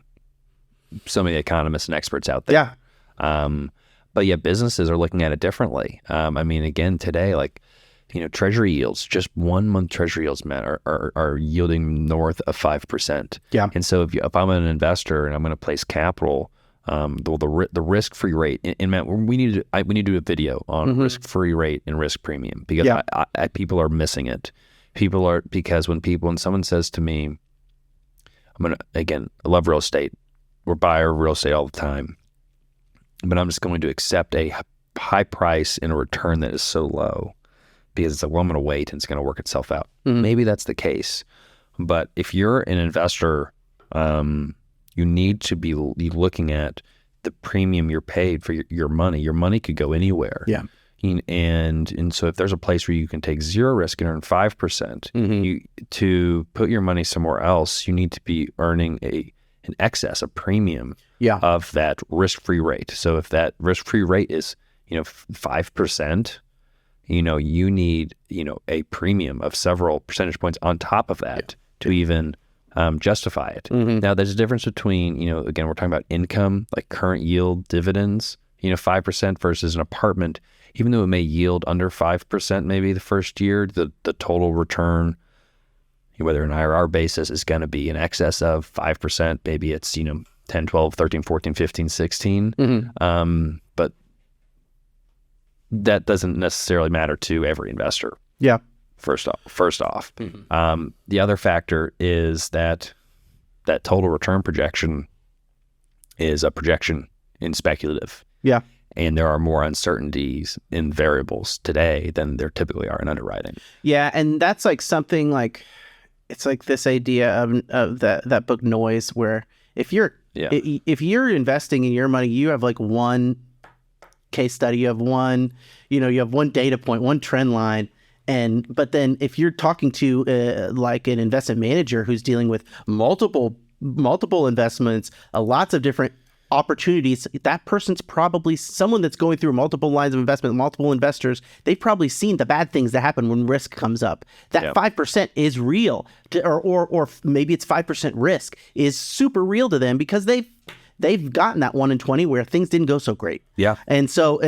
so many economists and experts out there. But businesses are looking at it differently. Again, today, Treasury yields, just 1 month Treasury yields, are yielding north of 5%. And so if I'm an investor and I'm going to place capital, the risk-free rate, and Matt, we need to do a video on risk-free rate and risk premium, because people are missing it. Because when someone says to me, I love real estate. We're buyer of real estate all the time, but I'm just going to accept a high price in a return that is so low because it's like, well, I'm going to wait and it's going to work itself out. Maybe that's the case, but if you're an investor, you need to be looking at the premium you're paid for your money. Your money could go anywhere. And so if there's a place where you can take zero risk and earn 5%, you to put your money somewhere else, you need to be earning an excess, a premium of that risk-free rate. So if that risk-free rate is 5%, you need a premium of several percentage points on top of that to even justify it. Now, there's a difference between again, we're talking about income, like current yield dividends. 5% versus an apartment, even though it may yield under 5% maybe the first year, the total return, whether an IRR basis, is going to be in excess of 5%. Maybe it's 10, 12, 13, 14, 15, 16. But that doesn't necessarily matter to every investor. Yeah. First off. The other factor is that total return projection is a projection in speculative. Yeah. And there are more uncertainties in variables today than there typically are in underwriting. Yeah, and that's like something like, it's like this idea of that book Noise, where if you're investing in your money, you have like one case study, you have one data point, one trend line. But then if you're talking to like an investment manager who's dealing with multiple investments, lots of different opportunities, that person's probably someone that's going through multiple lines of investment, multiple investors. They've probably seen the bad things that happen when risk comes up. That 5% is real, or maybe it's 5% risk is super real to them because they've gotten that 1 in 20 where things didn't go so great. Yeah. And so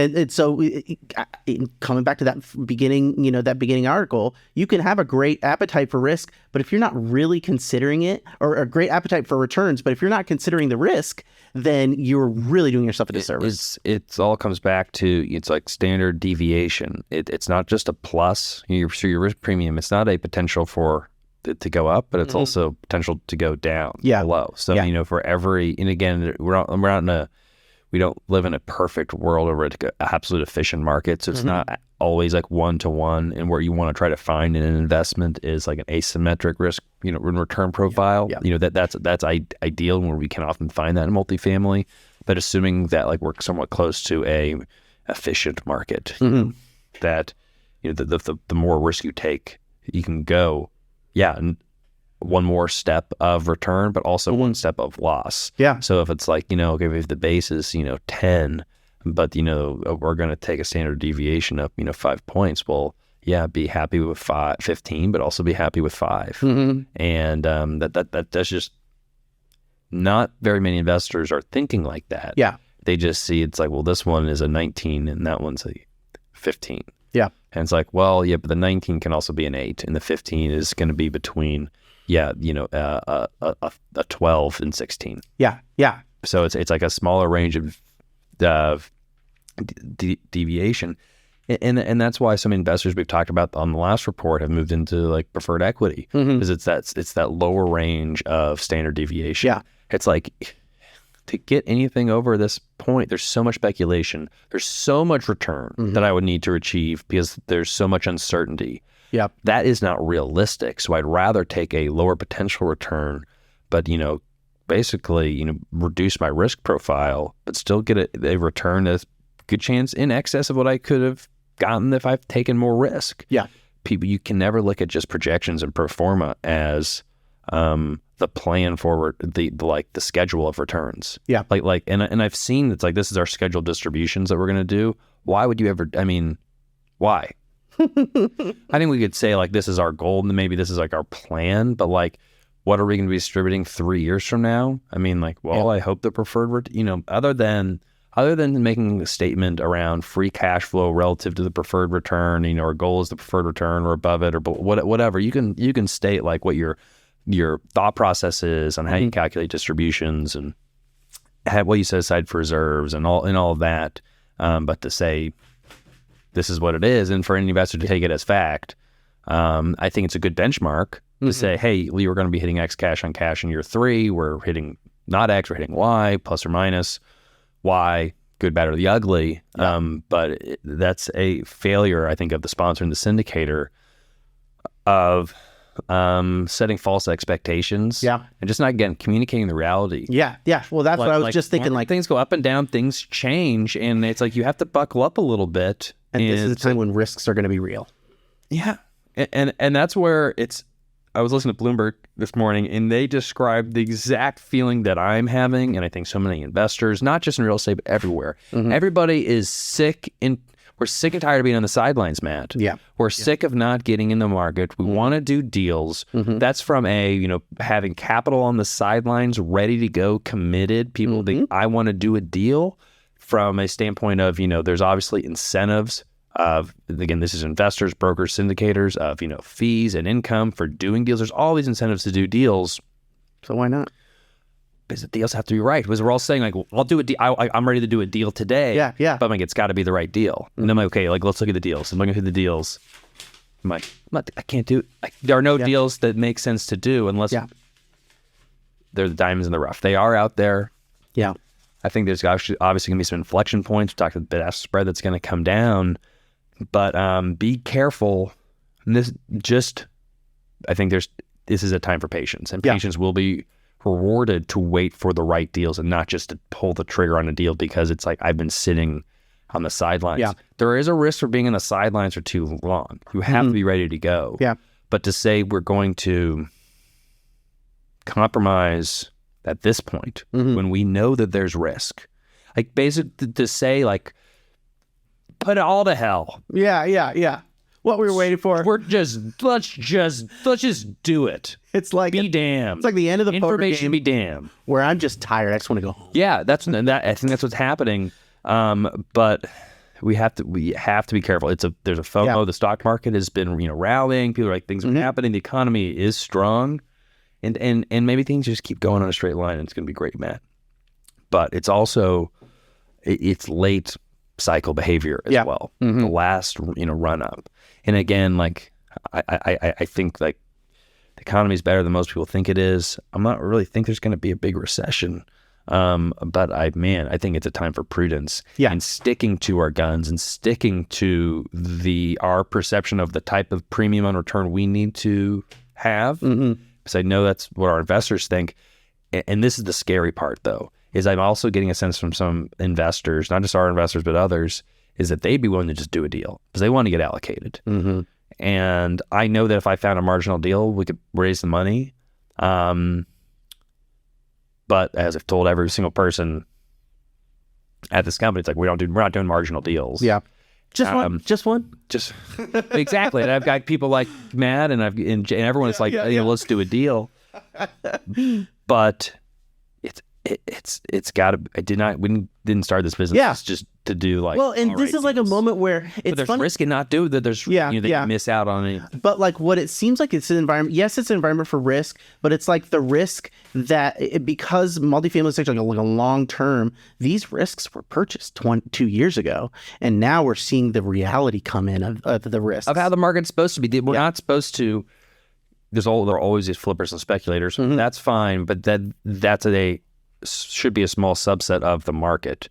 coming back to that beginning article, you can have a great appetite for risk, but if you're not really considering it, or a great appetite for returns, but if you're not considering the risk, then you're really doing yourself a disservice. It all comes back to, it's like standard deviation. It's not just a plus. Your risk premium, it's not a potential for it to go up, but it's also potential to go down below. So, for every, and again, we don't live in a perfect world or an absolute efficient market. So it's not always like 1-to-1, and where you want to try to find in an investment is like an asymmetric risk, return profile. That's ideal, where we can often find that in multifamily. But assuming that like we're somewhat close to a efficient market, that the more risk you take, you can go, and one more step of return, but also one step of loss. Yeah. So if it's like, okay, if the base is, 10, but, we're going to take a standard deviation of, 5 points. Well, be happy with 15, but also be happy with 5. And that's just not very many investors are thinking like that. Yeah. They just see it's like, well, this one is a 19 and that one's a 15. Yeah. And it's like, well, but the 19 can also be an 8, and the 15 is going to be between, a 12 and 16. Yeah. Yeah. So it's like a smaller range of deviation. And that's why some investors we've talked about on the last report have moved into like preferred equity, because it's that lower range of standard deviation. Yeah. It's like, to get anything over this point, there's so much speculation, there's so much return that I would need to achieve because there's so much uncertainty. Yeah. That is not realistic. So I'd rather take a lower potential return, but basically reduce my risk profile, but still get a return that's good chance in excess of what I could have gotten if I've taken more risk. Yeah. People, you can never look at just projections and pro forma as the plan forward, the schedule of returns. Yeah. And I've seen it's like, this is our scheduled distributions that we're going to do. Why would you ever, why? I think we could say like, this is our goal and maybe this is like our plan, but like, what are we going to be distributing 3 years from now? I hope the preferred, other than making a statement around free cash flow relative to the preferred return, our goal is the preferred return or above it or whatever, you can state like what your thought process is on how you calculate distributions and what you set aside for reserves and all of that. But to say this is what it is, and for any investor to take it as fact, I think it's a good benchmark to say, hey, we were going to be hitting X cash on cash in year 3. We're hitting not X, we're hitting Y, plus or minus Y, good, bad, or the ugly. But that's a failure, I think, of the sponsor and the syndicator of setting false expectations. Yeah. And just not, again, communicating the reality. Yeah. Well, that's what I was just thinking. Like, things go up and down, things change, and it's like you have to buckle up a little bit. And this is a time when risks are going to be real. Yeah. And that's where I was listening to Bloomberg this morning, and they described the exact feeling that I'm having, and I think so many investors, not just in real estate, but everywhere. Everybody is sick, we're sick and tired of being on the sidelines, Matt. Yeah. We're sick of not getting in the market. We want to do deals. That's from having capital on the sidelines, ready to go, committed. People think, I want to do a deal, from a standpoint of, there's obviously incentives. Again, this is investors, brokers, syndicators of, fees and income for doing deals. There's all these incentives to do deals. So why not? Because the deals have to be right. Because we're all saying, like, well, I'll do a deal. I'm ready to do a deal today. Yeah. But I'm like, it's got to be the right deal. And I'm like, okay, like, let's look at the deals. I'm looking through the deals. I'm like, I can't do it. There are no deals that make sense to do unless they're the diamonds in the rough. They are out there. Yeah. I think there's obviously going to be some inflection points. We talked about the bid-ask spread that's going to come down. But be careful. And I think this is a time for patience, and patience will be rewarded to wait for the right deals and not just to pull the trigger on a deal because it's like I've been sitting on the sidelines. Yeah. There is a risk for being on the sidelines for too long. You have to be ready to go. Yeah. But to say we're going to compromise at this point when we know that there's risk, like basically to say like, put it all to hell. Yeah. What we were waiting for. Let's just do it. It's like be damned. It's like the end of the poker information. game, Be damned. Where I'm just tired. I just want to go home. Yeah, I think that's what's happening. But we have to be careful. There's a FOMO. Yeah. The stock market has been rallying. People are like, things are happening. The economy is strong, and maybe things just keep going on a straight line, and it's going to be great, Matt. But it's also it's late cycle behavior as well. The last run up, and again, like I think like the economy is better than most people think it is. I'm not really think there's going to be a big recession, but I think it's a time for prudence and sticking to our guns and sticking to our perception of the type of premium on return we need to have, because I know that's what our investors think. And this is the scary part, though. Is I'm also getting a sense from some investors, not just our investors, but others, is that they'd be willing to just do a deal because they want to get allocated. And I know that if I found a marginal deal, we could raise the money. But as I've told every single person at this company, it's like we're not doing marginal deals. Yeah. Just one. Exactly. And I've got people like Matt and everyone is like, let's do a deal. But it's got to. We didn't start this business just to do like. Well, and this is like a moment where it's there's funny. risk in not do that. There's they miss out on it. But like what it seems like it's an environment. Yes, it's an environment for risk, but it's like the risk that because multifamily is like a long term. These risks were purchased 2 years ago, and now we're seeing the reality come in of the risks of how the market's supposed to be. We're not supposed to. There are always these flippers and speculators. That's fine, but that's should be a small subset of the market.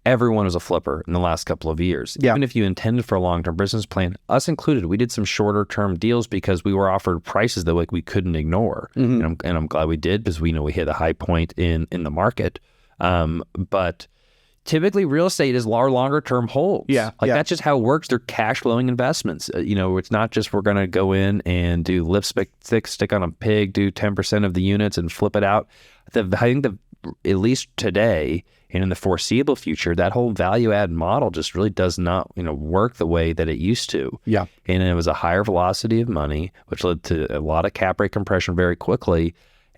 Everyone was a flipper in the last couple of years. Even if you intended for a long-term business plan, us included, we did some shorter-term deals because we were offered prices that like we couldn't ignore. And I'm glad we did because we we hit a high point in the market. But typically real estate is longer-term holds. That's just how it works. They're cash-flowing investments. It's not just we're going to go in and do lipstick stick on a pig, do 10% of the units and flip it out. I think at least today and in the foreseeable future, that whole value-add model just really does not, work the way that it used to. Yeah. And it was a higher velocity of money, which led to a lot of cap rate compression very quickly.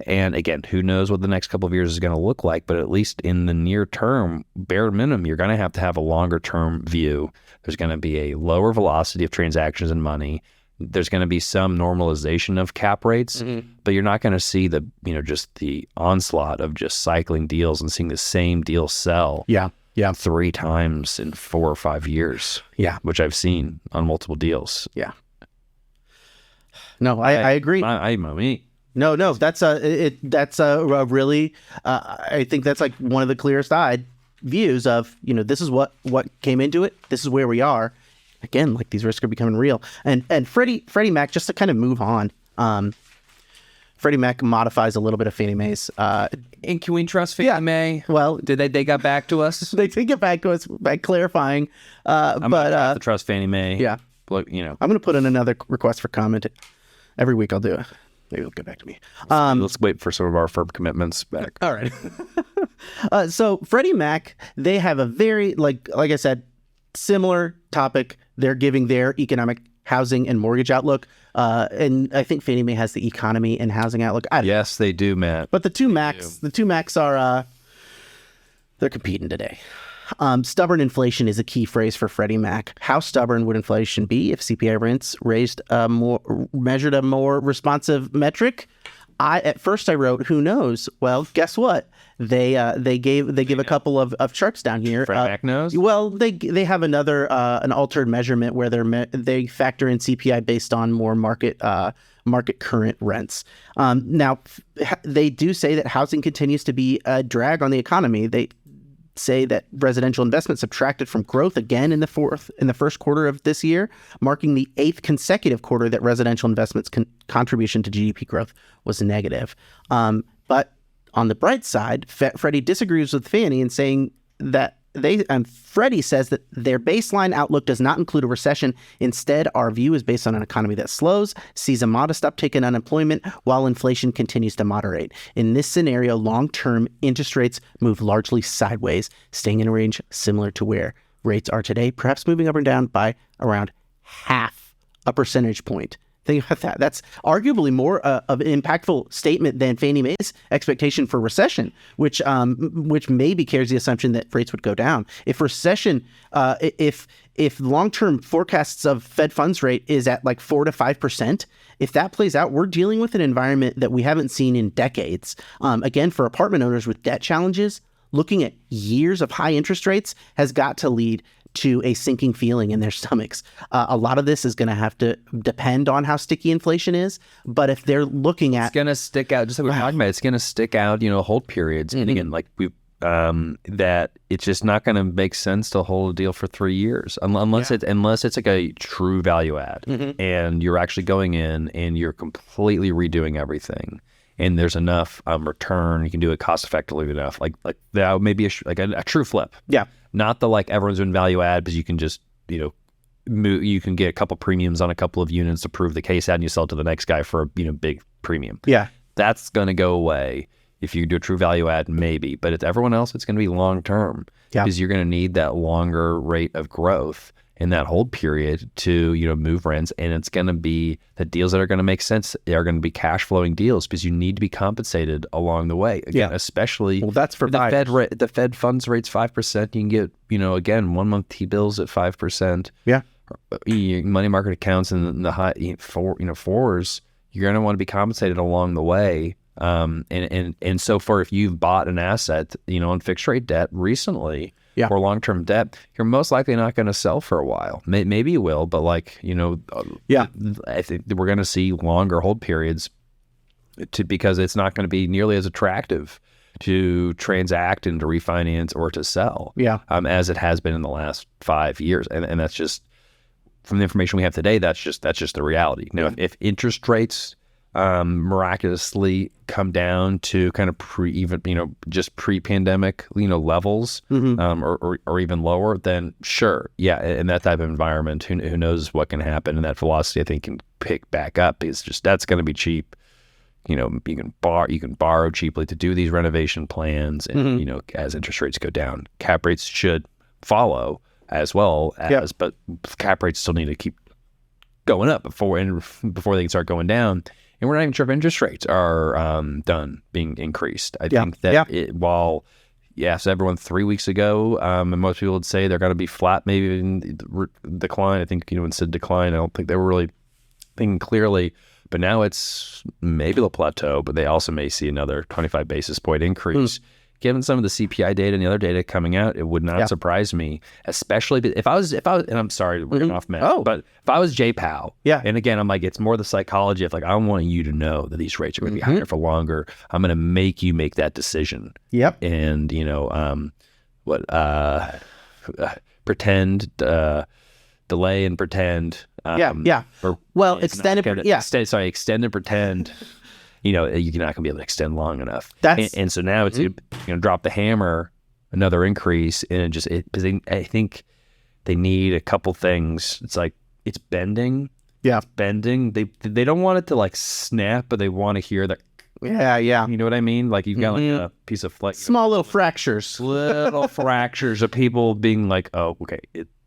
And again, who knows what the next couple of years is going to look like, but at least in the near term, bare minimum, you're going to have a longer term view. There's going to be a lower velocity of transactions and money. There's going to be some normalization of cap rates, but you're not going to see just the onslaught of just cycling deals and seeing the same deal sell 3 times in 4 or 5 years. Which I've seen on multiple deals. No, I agree. No, that's a really I think that's like one of the clearest eyed views of this is what came into it. This is where we are. Again, like these risks are becoming real. And Freddie Mac, just to kind of move on, Freddie Mac modifies a little bit of Fannie Mae's. And can we trust Fannie Mae? Well, did they got back to us? They did get back to us by clarifying. I'm gonna have to trust Fannie Mae. Yeah. I'm going to put in another request for comment. Every week I'll do it. Maybe they'll get back to me. Let's wait for some of our firm commitments back. All right. So Freddie Mac, they have a very, like I said, similar topic. They're giving their economic, housing, and mortgage outlook. And I think Fannie Mae has the economy and housing outlook. Yes, they do, Matt. But the two Macs are they're competing today. Stubborn inflation is a key phrase for Freddie Mac. How stubborn would inflation be if CPI rents measured a more responsive metric? At first I wrote, who knows? Well, guess what? They give a couple of charts down here. Freddie Mac knows? Well, they have another an altered measurement where they factor in CPI based on more market current rents. Now, they do say that housing continues to be a drag on the economy. They say that residential investment subtracted from growth again in the first quarter of this year, marking the 8th consecutive quarter that residential investment's contribution to GDP growth was negative. But on the bright side, Freddie disagrees with Fannie in saying that Freddie says that their baseline outlook does not include a recession. Instead, our view is based on an economy that slows, sees a modest uptick in unemployment, while inflation continues to moderate. In this scenario, long-term interest rates move largely sideways, staying in a range similar to where rates are today, perhaps moving up and down by around half a percentage point. Think about that. That's arguably more of an impactful statement than Fannie Mae's expectation for recession, which maybe carries the assumption that rates would go down. If recession, if long-term forecasts of Fed funds rate is at like 4 to 5%, if that plays out, we're dealing with an environment that we haven't seen in decades. Again, for apartment owners with debt challenges, looking at years of high interest rates has got to lead to a sinking feeling in their stomachs. A lot of this is going to have to depend on how sticky inflation is. But if they're looking at... It's going to stick out, just like we're talking about, it's going to stick out, hold periods. And again, like that it's just not going to make sense to hold a deal for 3 years unless it's like a true value add and you're actually going in and you're completely redoing everything. And there's enough return, you can do it cost effectively enough. Like that maybe a true flip. Yeah. Not the like everyone's doing value add, because you can just, you can get a couple premiums on a couple of units to prove the case out and you sell it to the next guy for a big premium. Yeah. That's going to go away if you do a true value add, maybe. But if everyone else, it's going to be long term because you're going to need that longer rate of growth in that hold period to, move rents. And it's going to be the deals that are going to make sense. They are going to be cash flowing deals because you need to be compensated along the way. Again, especially that's for the Fed funds rate's 5%. You can get, again, 1 month T-bills at 5%. Yeah. Money market accounts in the high fours, you're going to want to be compensated along the way. And so far, if you've bought an asset, on fixed rate debt recently, or long-term debt, you're most likely not going to sell for a while. Maybe you will, but I think we're going to see longer hold periods because it's not going to be nearly as attractive to transact and to refinance or to sell as it has been in the last 5 years. And that's just, from the information we have today, that's just the reality. If interest rates miraculously come down to kind of pre-pandemic, levels, or even lower, then sure. Yeah. In that type of environment, who knows what can happen. And that velocity, I think, can pick back up because just that's going to be cheap. You can borrow cheaply to do these renovation plans. And, as interest rates go down, cap rates should follow as well but cap rates still need to keep going up before they can start going down. And we're not even sure if interest rates are done being increased. I think that so everyone 3 weeks ago, and most people would say they're going to be flat, maybe even decline. I think, instead of decline, I don't think they were really thinking clearly. But now it's maybe they'll plateau, but they also may see another 25 basis point increase. Given some of the CPI data and the other data coming out, it would not surprise me, especially if I was, and I'm sorry, we're off, Matt, but if I was Jay Powell, and again, I'm like, it's more the psychology of like, I want you to know that these rates are going to be higher for longer. I'm going to make you make that decision. Yep. And, pretend, delay and pretend, Well, extend and pretend. You're not going to be able to extend long enough. And so now it's going to drop the hammer, another increase, and I think they need a couple things. It's like it's bending. Yeah, it's bending. They don't want it to like snap, but they want to hear that. Yeah. You know what I mean? Like you've got like a piece of flex. Small little fractures. Little fractures of people being like, oh, okay,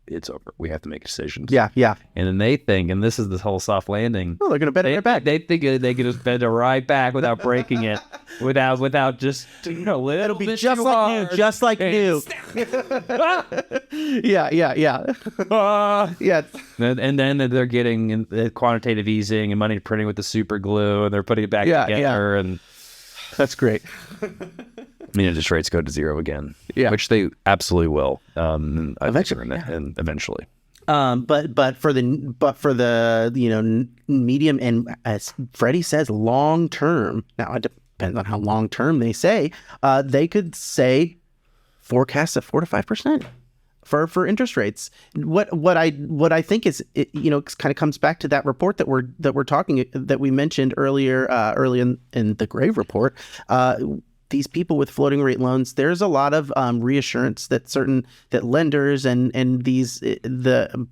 it's over. We have to make decisions. Yeah. And then they think, and this is this whole soft landing. Oh, they're going to bend it right back. They think they can just bend it right back without breaking it, without just a little It'll be bit just too like hard. new, just like new. Yeah. Yeah. And then they're getting the quantitative easing and money printing with the super glue, and they're putting it back together. And that's great. Interest rates go to zero again, which they absolutely will, eventually. But for the medium and, as Freddie says, long term. Now it depends on how long term they say. They could say forecasts of 4 to 5% for interest rates. What I think is it kind of comes back to that report that we mentioned earlier early in the Grave report. These people with floating rate loans, there's a lot of reassurance that lenders and the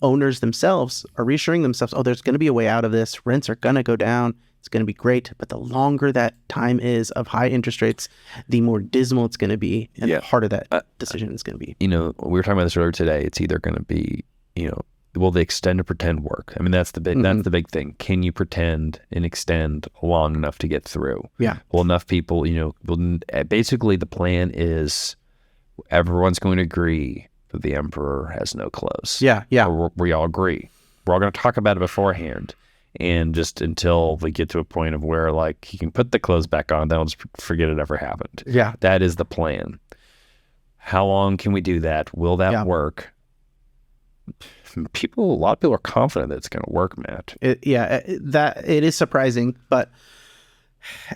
owners themselves are reassuring themselves, oh, there's going to be a way out of this. Rents are going to go down. It's going to be great. But the longer that time is of high interest rates, the more dismal it's going to be. And the harder that decision is going to be. We were talking about this earlier today. It's either going to be, will the extend or pretend work? I mean, that's the big thing. Can you pretend and extend long enough to get through? Yeah. Well, enough people, basically the plan is everyone's going to agree that the emperor has no clothes. Yeah. We all agree. We're all going to talk about it beforehand. And just until we get to a point of where like you can put the clothes back on, then we'll just forget it ever happened. Yeah. That is the plan. How long can we do that? Will that work? A lot of people are confident that it's going to work, Matt. It is surprising, but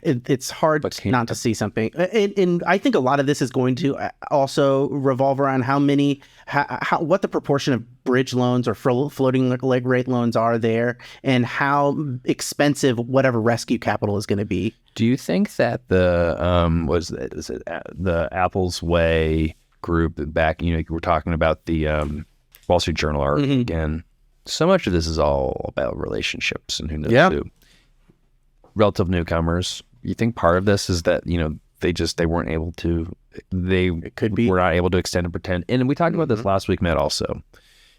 it's hard not to see something. And I think a lot of this is going to also revolve around what the proportion of bridge loans or floating rate loans are there, and how expensive whatever rescue capital is going to be. Do you think that the the Apple's Way group back? We're talking about the Wall Street Journal article again. So much of this is all about relationships and who knows who. Relative newcomers. You think part of this is that they weren't able to. Were not able to extend and pretend. And we talked about this last week, Matt. Also,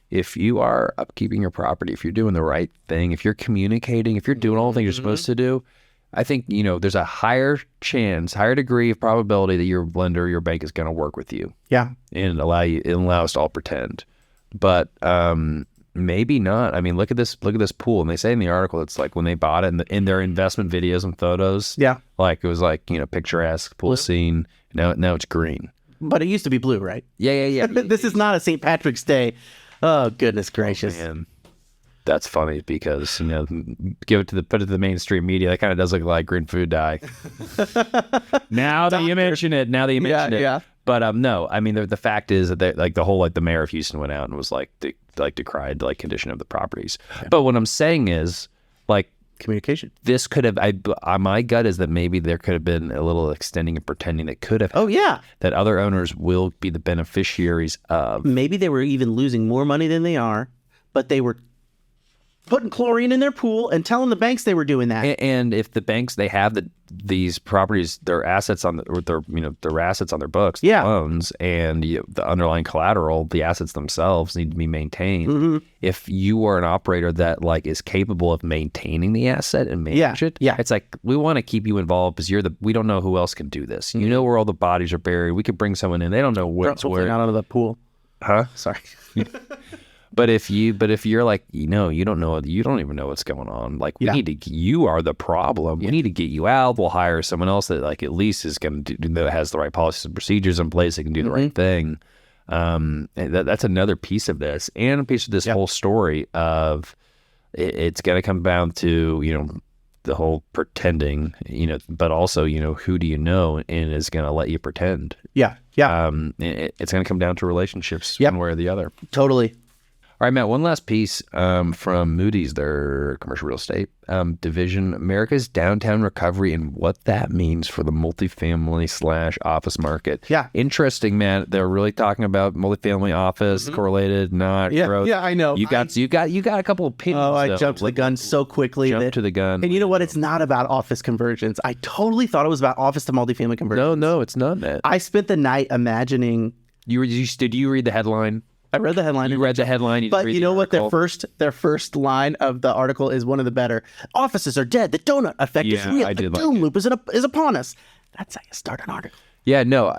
if you are upkeeping your property, if you're doing the right thing, if you're communicating, if you're doing all the things you're supposed to do, I think there's a higher degree of probability that your lender, your bank is going to work with you. Yeah, and allow us to all pretend. But maybe not. I mean, look at this pool. And they say in the article, it's like when they bought it in their investment videos and photos. Yeah. Like it was like, picturesque pool scene. Now it's green. But it used to be blue, right? Yeah. This is not a St. Patrick's Day. Oh, goodness gracious. Oh, man. That's funny because, put it to the mainstream media, that kind of does look like green food dye. Now that you mention it. Yeah. But no, I mean, the fact is that the mayor of Houston went out and was decried condition of the properties. Yeah. But what I'm saying is communication. This could have, my gut is that maybe there could have been a little extending and pretending that could have. Oh yeah. That other owners will be the beneficiaries of. Maybe they were even losing more money than they are, but they were putting chlorine in their pool and telling the banks they were doing that. And if the banks, they have these properties, their assets on their assets on their books, loans, and the underlying collateral, the assets themselves need to be maintained. Mm-hmm. If you are an operator that is capable of maintaining the asset and manage it, it's like we want to keep you involved because we don't know who else can do this. Mm-hmm. You know where all the bodies are buried. We could bring someone in. They don't know where. Out of the pool. Huh? Sorry. But if you're you don't know, you don't even know what's going on. You are the problem. We need to get you out. We'll hire someone else that at least is going to that has the right policies and procedures in place that can do the right thing. That's another piece of this, and a piece of this whole story of it's going to come down to the whole pretending, but also who do you know and is going to let you pretend. Yeah. It's going to come down to relationships one way or the other. Totally. All right, Matt, one last piece from Moody's, their commercial real estate division, America's downtown recovery and what that means for the multifamily / office market. Yeah. Interesting, Matt. They're really talking about multifamily office, correlated, not growth. Yeah, I know. You got a couple of opinions. Oh, I jumped to the gun so quickly. To the gun. And you know what? It's not about office conversions. I totally thought it was about office to multifamily conversions. No, it's not, Matt. I spent the night imagining. Did you read the headline? I read the headline. You read the headline. But you know what? Their first line of the article is one of the better. Offices are dead. The donut effect is real. The doom loop is upon us. That's how you start an article. Yeah, no,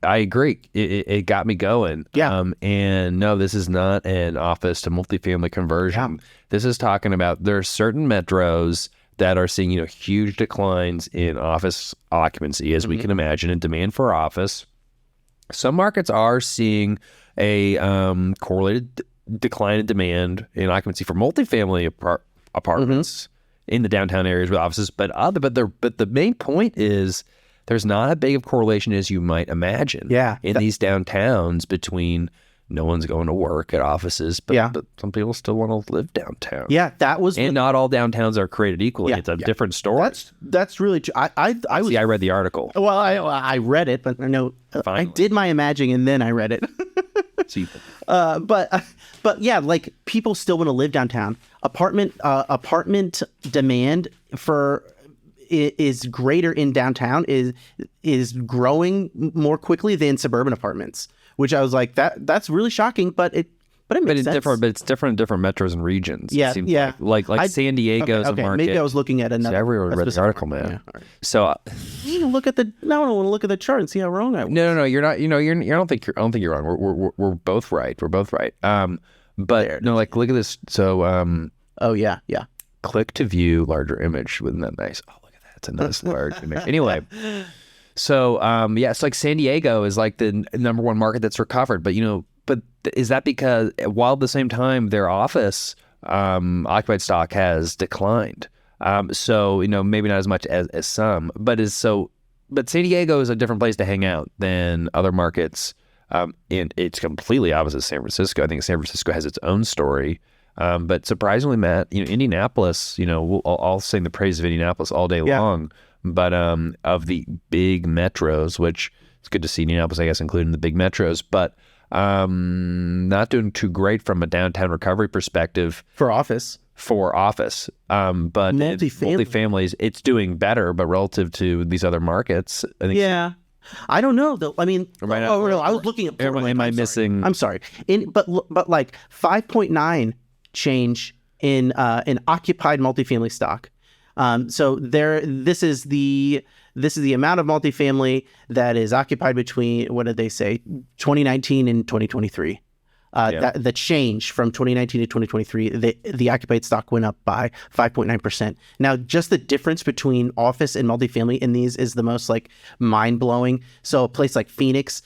I agree. It got me going. Yeah. And no, this is not an office to multifamily conversion. Yeah. This is talking about there are certain metros that are seeing huge declines in office occupancy, as we can imagine, and demand for office. Some markets are seeing a correlated decline in demand in occupancy for multifamily apartments in the downtown areas with offices, but the main point is there's not a big of correlation as you might imagine. Yeah, in these downtowns between no one's going to work at offices, but some people still want to live downtown. Yeah, that was, and not all downtowns are created equally. It's a different story. That's really true. I read the article. Well, I read it, but no, I did my imagining and then I read it. But yeah, like people still want to live downtown. Apartment demand is greater in downtown, is growing more quickly than suburban apartments, which I was like, that's really shocking, but it makes sense. It's different in different metros and regions. Yeah, like San Diego's a market. Maybe I was looking at another. So everyone read the article, man. Yeah, right. So you look at now I want to look at the chart and see how wrong I was. No, you're not. I don't think you're wrong. We're both right. But no, like look at this. So oh yeah. Click to view larger image. Wasn't that nice? Oh, look at that. It's a nice large image. Anyway. So it's like San Diego is like the number one market that's recovered, but is that because while at the same time their office occupied stock has declined? So maybe not as much as some, but San Diego is a different place to hang out than other markets, and it's completely opposite San Francisco. I think San Francisco has its own story, but surprisingly, Matt, Indianapolis, I'll sing the praise of Indianapolis all day long. But of the big metros, which it's good to see Indianapolis, I guess, including the big metros, but not doing too great from a downtown recovery perspective for office. But multifamilies, it's doing better, but relative to these other markets, I think. I don't know though. I mean, I was looking at Portland. Am I missing? I'm sorry. But like 5.9 change in occupied multifamily stock. So this is the amount of multifamily that is occupied between, what did they say, 2019 and 2023. The change from 2019 to 2023, the occupied stock went up by 5.9%. Now, just the difference between office and multifamily in these is the most like mind blowing. So a place like Phoenix,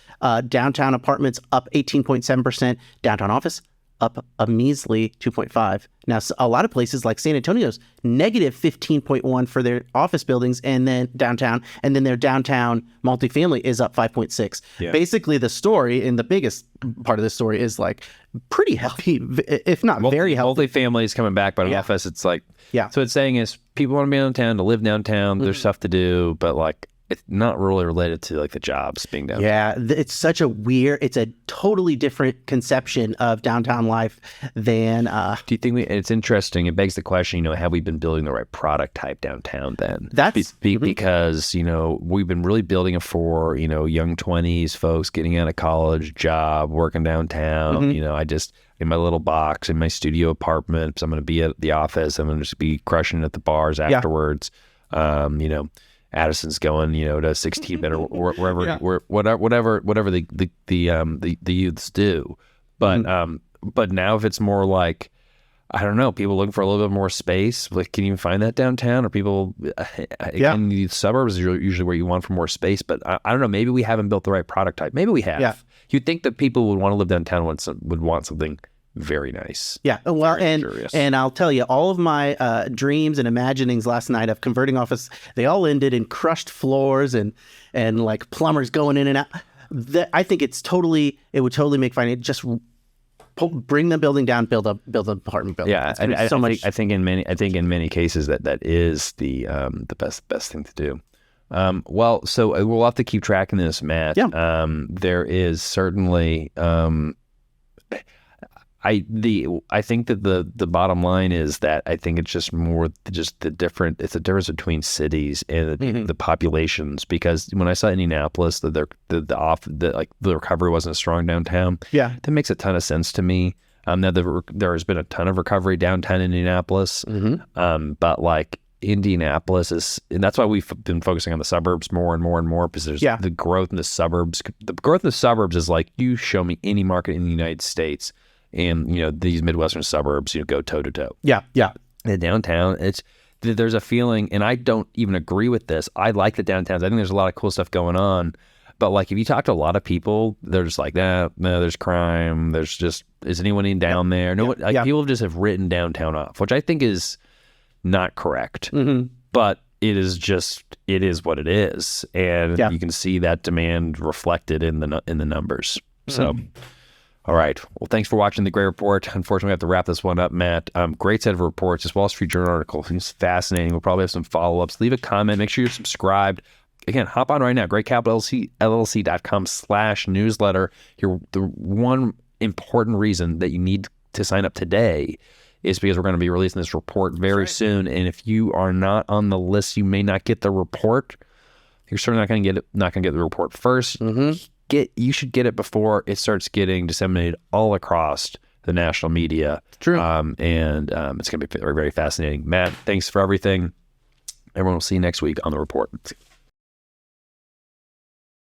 downtown apartments up 18.7%, downtown office up a measly 2.5. Now, a lot of places like San Antonio's negative 15.1 for their office buildings and then downtown, and then their downtown multifamily is up 5.6. Yeah. Basically, the story, and the biggest part of the story, is like pretty healthy, if not very healthy. Multifamily is coming back, but in office, it's like, so it's saying is people want to be downtown, to live downtown, there's stuff to do, but like, it's not really related to like the jobs being downtown. Yeah, it's a totally different conception of downtown life than. Do you think it's interesting? It begs the question, have we been building the right product type downtown then? That's because, we've been really building it for, young 20s folks getting out of college, job, working downtown. I just, in my little box, in my studio apartment, so I'm going to be at the office. I'm going to just be crushing at the bars afterwards. Addison's going, to 16 bit or wherever, whatever the youths do. But now if it's more like, I don't know, people looking for a little bit more space, like, can you find that downtown? Or people, in the suburbs is usually where you want for more space. But I don't know, maybe we haven't built the right product type. Maybe we have. Yeah. You'd think that people would want to live downtown, would want something very nice. Yeah. Well, and I'll tell you, all of my dreams and imaginings last night of converting office, they all ended in crushed floors and like plumbers going in and out. I think it would totally make finance just bring the building down, build an apartment building. Yeah, I think in many cases that is the best thing to do. Well, so we'll have to keep tracking this, Matt. Yeah. There is certainly I think that the bottom line is that I think it's just the difference between cities and the populations, because when I saw Indianapolis that the recovery wasn't as strong downtown. Yeah. That makes a ton of sense to me. Now there has been a ton of recovery downtown Indianapolis. But like Indianapolis is, and that's why we've been focusing on the suburbs more and more and more, because there's the growth in the suburbs. The growth in the suburbs is like, you show me any market in the United States, and these Midwestern suburbs, go toe to toe. Yeah. And downtown, there's a feeling, and I don't even agree with this. I like the downtowns. I think there's a lot of cool stuff going on. But like, if you talk to a lot of people, they're just like, no, there's crime. There's just, is anyone in down there? No, people just have written downtown off, which I think is not correct. But it is what it is, and you can see that demand reflected in the numbers. So. All right. Well, thanks for watching The Gray Report. Unfortunately, we have to wrap this one up, Matt. Great set of reports. This Wall Street Journal article is fascinating. We'll probably have some follow-ups. Leave a comment. Make sure you're subscribed. Again, hop on right now, graycapitalllc.com/newsletter. The one important reason that you need to sign up today is because we're going to be releasing this report very soon. And if you are not on the list, you may not get the report. You're certainly not going to get the report first. You should get it before it starts getting disseminated all across the national media. True. And it's going to be very, very fascinating. Matt, thanks for everything. Everyone will see you next week on The Report.